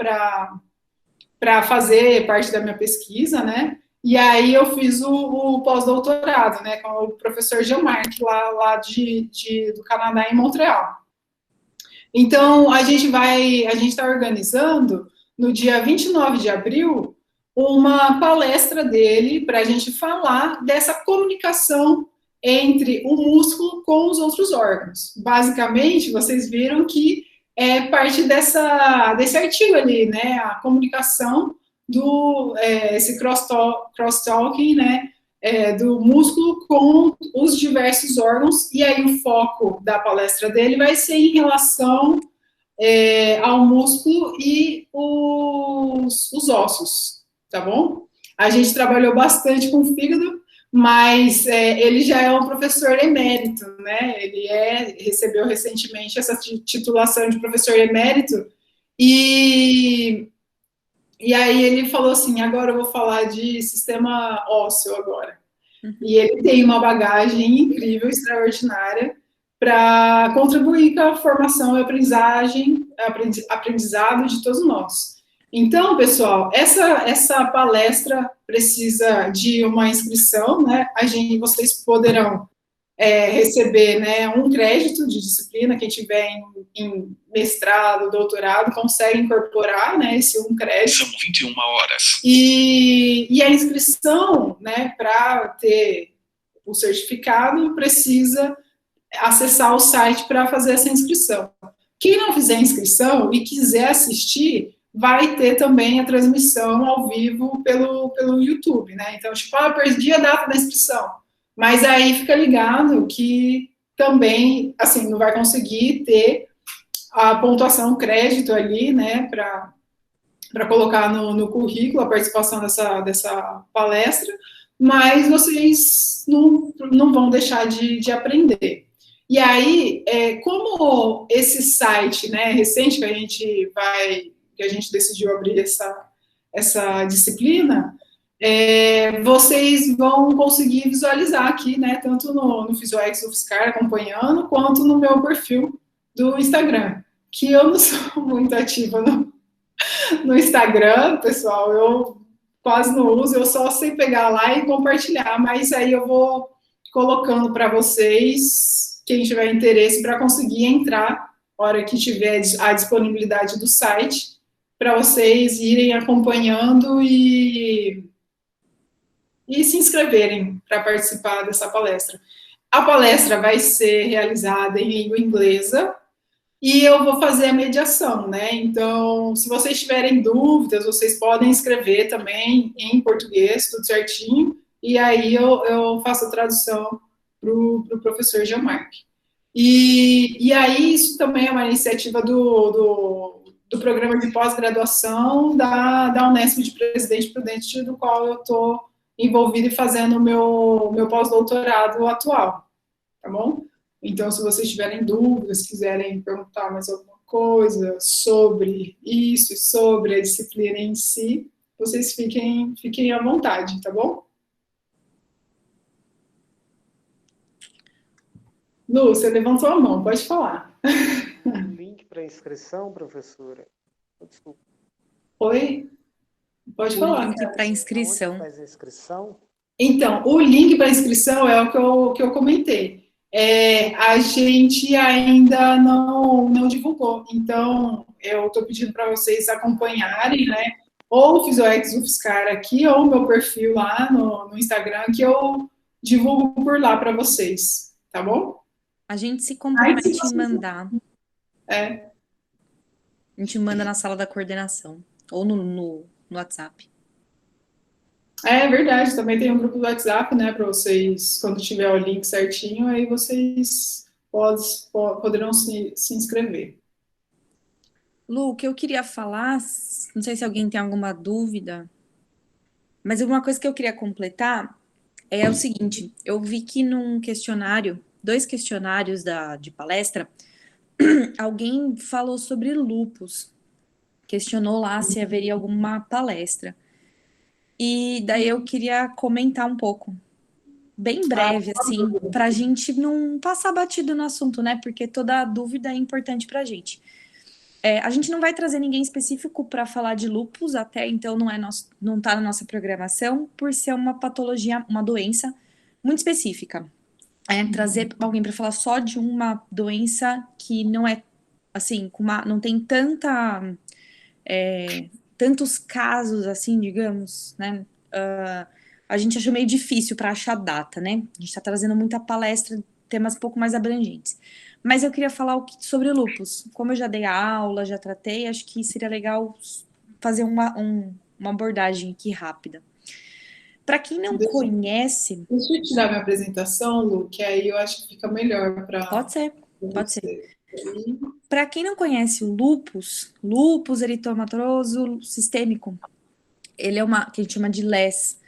para fazer parte da minha pesquisa, né? E aí eu fiz o pós-doutorado, né, com o professor Jean-Marc, lá do Canadá, em Montreal. Então, a gente está organizando, no dia 29 de abril, uma palestra dele para a gente falar dessa comunicação entre o músculo com os outros órgãos. Basicamente, vocês viram que é parte desse artigo ali, né, a comunicação esse cross-talking, né, do músculo com os diversos órgãos, e aí o foco da palestra dele vai ser em relação ao músculo e os ossos, tá bom? A gente trabalhou bastante com o fígado, mas ele já é um professor emérito, né? Ele recebeu recentemente essa titulação de professor emérito, e aí ele falou assim, agora eu vou falar de sistema ósseo agora. E ele tem uma bagagem incrível, extraordinária, para contribuir com a formação e aprendizado de todos nós. Então, pessoal, essa palestra precisa de uma inscrição, né? Vocês poderão receber, né, um crédito de disciplina. Quem tiver em mestrado, doutorado, consegue incorporar, né, esse um crédito. São 21 horas. E a inscrição, né, para ter o certificado, precisa acessar o site para fazer essa inscrição. Quem não fizer inscrição e quiser assistir, vai ter também a transmissão ao vivo pelo YouTube, né? Então, tipo, perdi a data da inscrição. Mas aí fica ligado que também, assim, não vai conseguir ter a pontuação crédito ali, né, para colocar no currículo a participação dessa palestra, mas vocês não vão deixar de aprender. E aí, como esse site, né, recente que a gente decidiu abrir essa disciplina, vocês vão conseguir visualizar aqui, né, tanto no PhysioX UFSCar acompanhando, quanto no meu perfil do Instagram, que eu não sou muito ativa no Instagram, pessoal, eu quase não uso, eu só sei pegar lá e compartilhar, mas aí eu vou colocando para vocês, quem tiver interesse, para conseguir entrar, na hora que tiver a disponibilidade do site, para vocês irem acompanhando e se inscreverem para participar dessa palestra. A palestra vai ser realizada em língua inglesa e eu vou fazer a mediação, né? Então, se vocês tiverem dúvidas, vocês podem escrever também em português, tudo certinho, e aí eu faço a tradução para o professor Jean-Marc. E aí, isso também é uma iniciativa do programa de pós-graduação da Unesp de Presidente Prudente, do qual eu estou envolvida e fazendo o meu pós-doutorado atual, tá bom? Então, se vocês tiverem dúvidas, quiserem perguntar mais alguma coisa sobre isso e sobre a disciplina em si, vocês fiquem à vontade, tá bom? Lu, você levantou a mão, pode falar. Link para inscrição, professora? Desculpa. Oi? Pode falar. Link para inscrição. Onde faz a inscrição? Então, o link para inscrição é o que eu comentei. A gente ainda não divulgou, então eu estou pedindo para vocês acompanharem, né, ou o PhysioX UFSCar aqui, ou o meu perfil lá no Instagram, que eu divulgo por lá para vocês, tá bom? A gente se compromete em mandar. A gente manda na sala da coordenação, ou no WhatsApp. É verdade, também tem um grupo do WhatsApp, né, para vocês, quando tiver o link certinho, aí vocês poderão se inscrever. Lu, o que eu queria falar, não sei se alguém tem alguma dúvida, mas uma coisa que eu queria completar é o seguinte, eu vi que num questionário, 2 questionários de palestra, alguém falou sobre lupus, questionou lá se haveria alguma palestra. E daí eu queria comentar um pouco, bem breve, assim, para a gente não passar batido no assunto, né? Porque toda dúvida é importante para a gente. A gente não vai trazer ninguém específico para falar de lupus, até então não está na nossa programação, por ser uma patologia, uma doença muito específica. Trazer alguém para falar só de uma doença que não é, assim, não tem tantos casos, assim, digamos, né? A gente achou meio difícil para achar data, né? A gente está trazendo muita palestra, temas um pouco mais abrangentes. Mas eu queria falar sobre o lupus. Como eu já dei aula, já tratei, acho que seria legal fazer uma abordagem aqui rápida. Para quem não conhece... Deixa eu tirar minha apresentação, Lu, que aí eu acho que fica melhor para... Pode ser. Para quem não conhece o lupus eritematoso sistêmico, ele é que a gente chama de LES.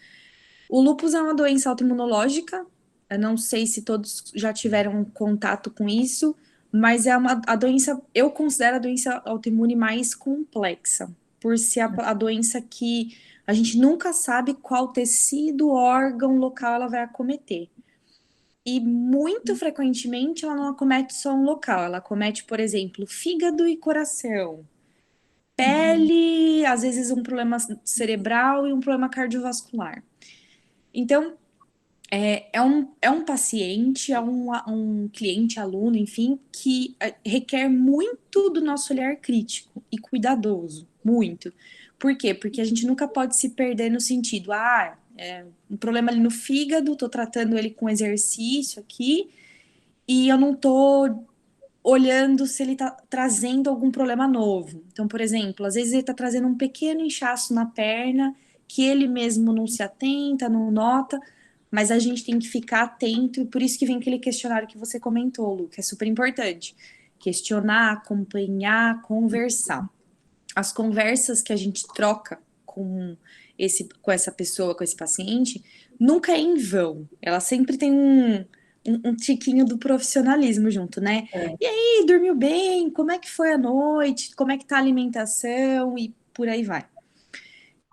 O lupus é uma doença autoimunológica, eu não sei se todos já tiveram contato com isso, mas é a doença, eu considero a doença autoimune mais complexa, por ser a doença que A gente nunca sabe qual tecido, órgão, local ela vai acometer. E muito frequentemente ela não acomete só um local, ela acomete, por exemplo, fígado e coração, pele, às vezes um problema cerebral e um problema cardiovascular. Então, é um paciente, um cliente, aluno, enfim, que requer muito do nosso olhar crítico e cuidadoso, muito. Por quê? Porque a gente nunca pode se perder no sentido, um problema ali no fígado, tô tratando ele com exercício aqui, e eu não tô olhando se ele tá trazendo algum problema novo. Então, por exemplo, às vezes ele tá trazendo um pequeno inchaço na perna, que ele mesmo não se atenta, não nota, mas a gente tem que ficar atento, e por isso que vem aquele questionário que você comentou, Lu, que é super importante. Questionar, acompanhar, conversar. As conversas que a gente troca com essa pessoa, com esse paciente, nunca é em vão. Ela sempre tem um tiquinho do profissionalismo junto, né? E aí, dormiu bem? Como é que foi a noite? Como é que tá a alimentação? E por aí vai.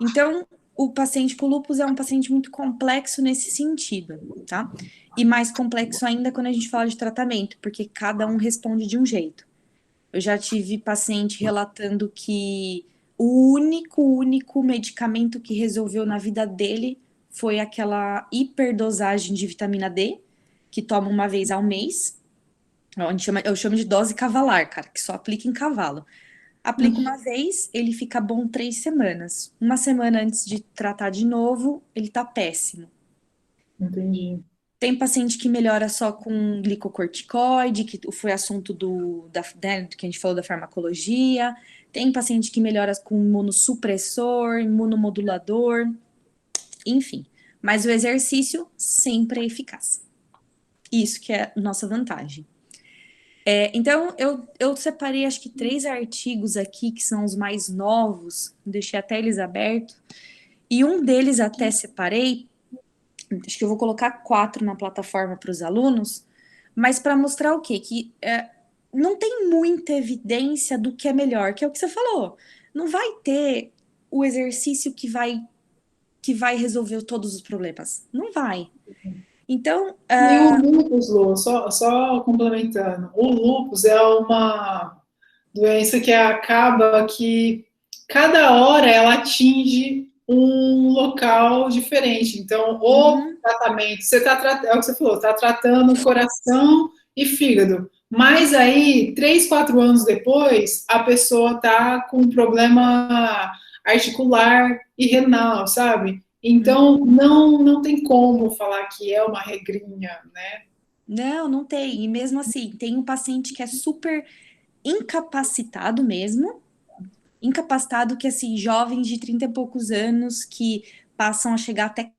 Então, o paciente com lúpus é um paciente muito complexo nesse sentido, tá? E mais complexo ainda quando a gente fala de tratamento, porque cada um responde de um jeito. Eu já tive paciente relatando que o único medicamento que resolveu na vida dele foi aquela hiperdosagem de vitamina D, que toma uma vez ao mês. Eu chamo de dose cavalar, cara, que só aplica em cavalo. Aplica uma vez, ele fica bom 3 semanas. Uma semana antes de tratar de novo, ele tá péssimo. Entendi. Tem paciente que melhora só com glicocorticoide, que foi assunto que a gente falou da farmacologia. Tem paciente que melhora com imunossupressor, imunomodulador, enfim. Mas o exercício sempre é eficaz. Isso que é a nossa vantagem. Então, eu separei acho que 3 artigos aqui, que são os mais novos, deixei até eles abertos, e um deles até separei, acho que eu vou colocar 4 na plataforma para os alunos, mas para mostrar o quê? Que não tem muita evidência do que é melhor, que é o que você falou. Não vai ter o exercício que vai resolver todos os problemas. Não vai. Então, E o lúpus, Lu, só complementando, o lúpus é uma doença que acaba que cada hora ela atinge um local diferente. Então, o tratamento, você tá tratando, é o que você falou, está tratando coração e fígado. Mas aí, 3, 4 anos depois, a pessoa está com um problema articular e renal, sabe? Então, não tem como falar que é uma regrinha, né? não tem. E mesmo assim, tem um paciente que é super incapacitado mesmo, incapacitado que, assim, jovens de 30 e poucos anos que passam a chegar até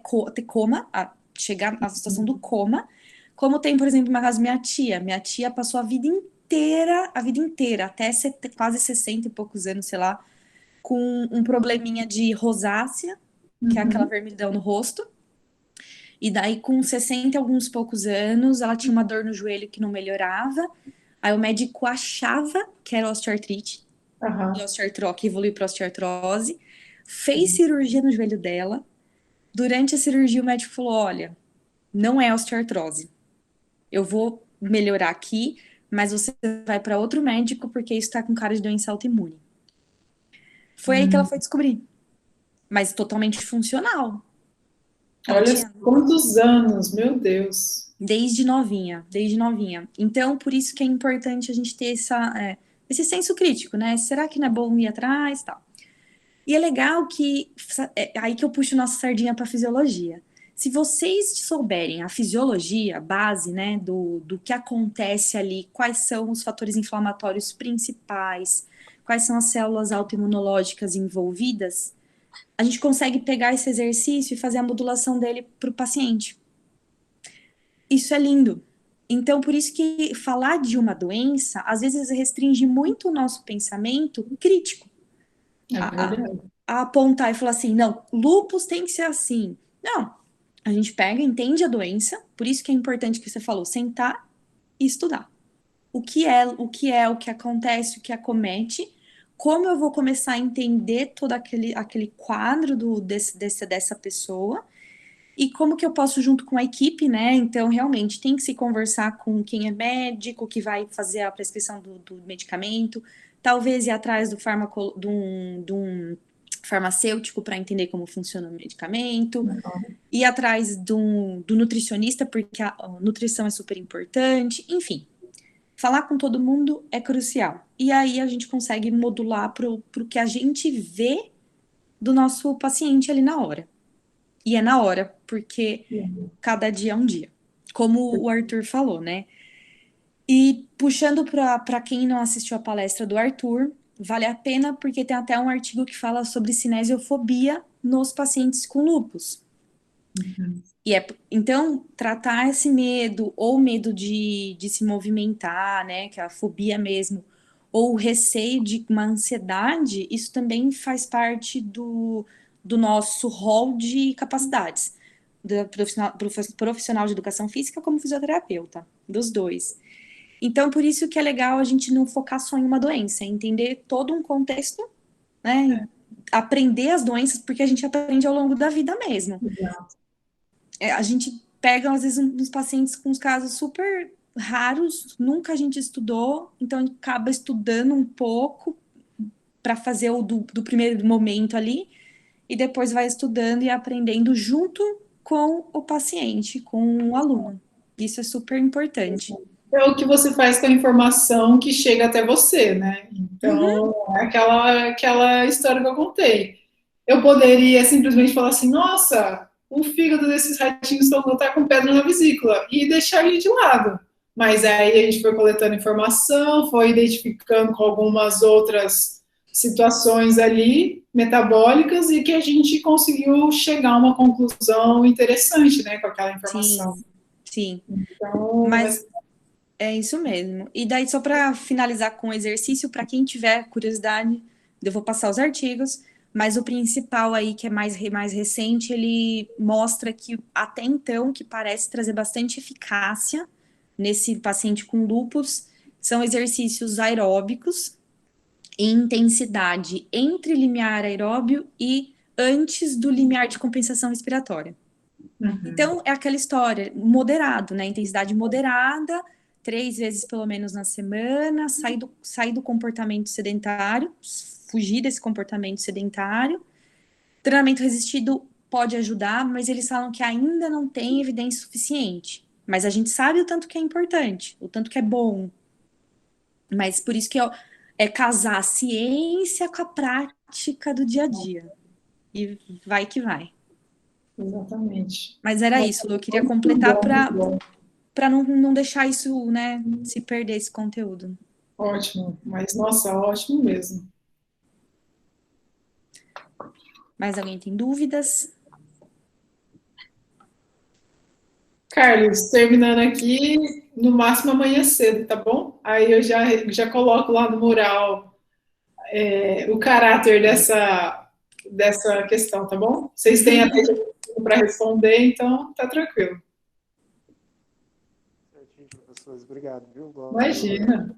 coma, a chegar à situação do coma, como tem, por exemplo, uma caso minha tia. Minha tia passou a vida inteira, até quase 60 e poucos anos, sei lá, com um probleminha de rosácea, que é aquela vermelhidão no rosto. E daí, com 60 e alguns poucos anos, ela tinha uma dor no joelho que não melhorava. Aí o médico achava que era osteoartrite, que evoluiu para osteoartrose, fez cirurgia no joelho dela. Durante a cirurgia, o médico falou: olha, não é osteoartrose. Eu vou melhorar aqui, mas você vai para outro médico porque isso está com cara de doença autoimune. Foi aí que ela foi descobrir. Mas totalmente funcional. Olha quantos anos, meu Deus. Desde novinha. Então, por isso que é importante a gente ter esse senso crítico, né? Será que não é bom ir atrás e tal? E é legal que aí que eu puxo nossa sardinha para fisiologia. Se vocês souberem a fisiologia, a base, né, do que acontece ali, quais são os fatores inflamatórios principais, quais são as células autoimunológicas envolvidas, a gente consegue pegar esse exercício e fazer a modulação dele para o paciente. Isso é lindo. Então, por isso que falar de uma doença, às vezes restringe muito o nosso pensamento crítico. A apontar e falar assim, não, lúpus tem que ser assim. Não, a gente pega, entende a doença, por isso que é importante que você falou, sentar e estudar. O que acontece, o que acomete, como eu vou começar a entender todo aquele quadro dessa pessoa e como que eu posso junto com a equipe, né? Então, realmente, tem que se conversar com quem é médico, que vai fazer a prescrição do medicamento, talvez ir atrás de um farmacêutico para entender como funciona o medicamento, ir atrás do nutricionista, porque a nutrição é super importante, enfim. Falar com todo mundo é crucial. E aí a gente consegue modular para o que a gente vê do nosso paciente ali na hora. E é na hora, porque cada dia é um dia. Como o Arthur falou, né? E puxando para quem não assistiu a palestra do Arthur, vale a pena porque tem até um artigo que fala sobre cinesiofobia nos pacientes com lúpus. Então, tratar esse medo, ou medo de se movimentar, né, que é a fobia mesmo, ou o receio de uma ansiedade, isso também faz parte do nosso rol de capacidades, do profissional de educação física como fisioterapeuta, dos dois. Então, por isso que é legal a gente não focar só em uma doença, entender todo um contexto, né, aprender as doenças, porque a gente aprende ao longo da vida mesmo. A gente pega, às vezes, uns pacientes com uns casos super raros, nunca a gente estudou, então a gente acaba estudando um pouco para fazer o do primeiro momento ali, e depois vai estudando e aprendendo junto com o paciente, com o aluno. Isso é super importante. É o que você faz com a informação que chega até você, né? Então, é aquela história que eu contei. Eu poderia simplesmente falar assim, nossa, o fígado desses ratinhos está com pedra na vesícula, e deixar ele de lado. Mas aí a gente foi coletando informação, foi identificando com algumas outras situações ali, metabólicas, e que a gente conseguiu chegar a uma conclusão interessante, né, com aquela informação. Sim. Então, mas é isso mesmo. E daí, só para finalizar com o exercício, para quem tiver curiosidade, eu vou passar os artigos, mas o principal aí, que é mais recente, ele mostra que, até então, que parece trazer bastante eficácia nesse paciente com lúpus, são exercícios aeróbicos em intensidade entre limiar aeróbio e antes do limiar de compensação respiratória. Então, é aquela história, moderado, né? Intensidade moderada, 3 vezes pelo menos na semana, sair do comportamento sedentário, fugir desse comportamento sedentário. Treinamento resistido pode ajudar, mas eles falam que ainda não tem evidência suficiente. Mas a gente sabe o tanto que é importante, o tanto que é bom. Mas por isso que é casar a ciência com a prática do dia a dia. E vai que vai. Exatamente. Mas era isso, Lu, eu queria completar para não deixar isso, né, se perder esse conteúdo. Ótimo, mas nossa, ótimo mesmo. Mais alguém tem dúvidas? Carlos, terminando aqui, no máximo amanhã cedo, tá bom? Aí eu já coloco lá no mural o caráter dessa questão, tá bom? Vocês têm até para responder, então tá tranquilo. Certinho, professores. Obrigado, viu? Imagina.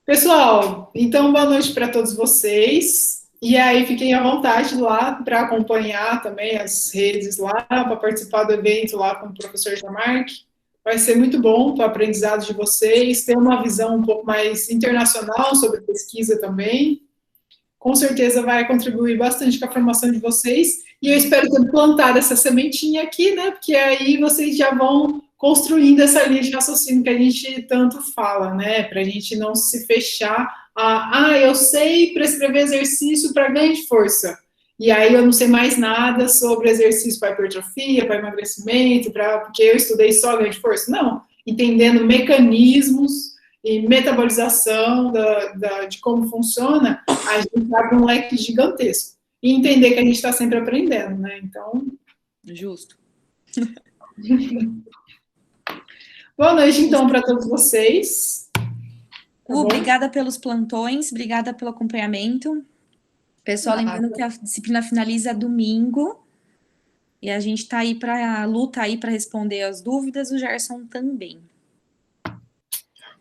Pessoal, então boa noite para todos vocês. E aí fiquem à vontade lá para acompanhar também as redes lá, para participar do evento lá com o professor Jamarque. Vai ser muito bom para o aprendizado de vocês, ter uma visão um pouco mais internacional sobre pesquisa também. Com certeza vai contribuir bastante com a formação de vocês. E eu espero ter plantado essa sementinha aqui, né? Porque aí vocês já vão construindo essa linha de raciocínio que a gente tanto fala, né? Para a gente não se fechar eu sei prescrever exercício para ganho de força. E aí eu não sei mais nada sobre exercício para hipertrofia, para emagrecimento, porque eu estudei só ganho de força. Não, entendendo mecanismos e metabolização de como funciona, a gente abre um leque gigantesco. E entender que a gente está sempre aprendendo, né? Então... Justo. Boa noite, então, para todos vocês. Tá obrigada pelos plantões, obrigada pelo acompanhamento. Pessoal, lembrando que a disciplina finaliza domingo. E a gente está aí a Lu tá aí para responder as dúvidas, o Gerson também.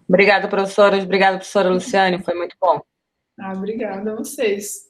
Obrigada, professora. Obrigada, professora Luciane. Foi muito bom. Obrigada a vocês.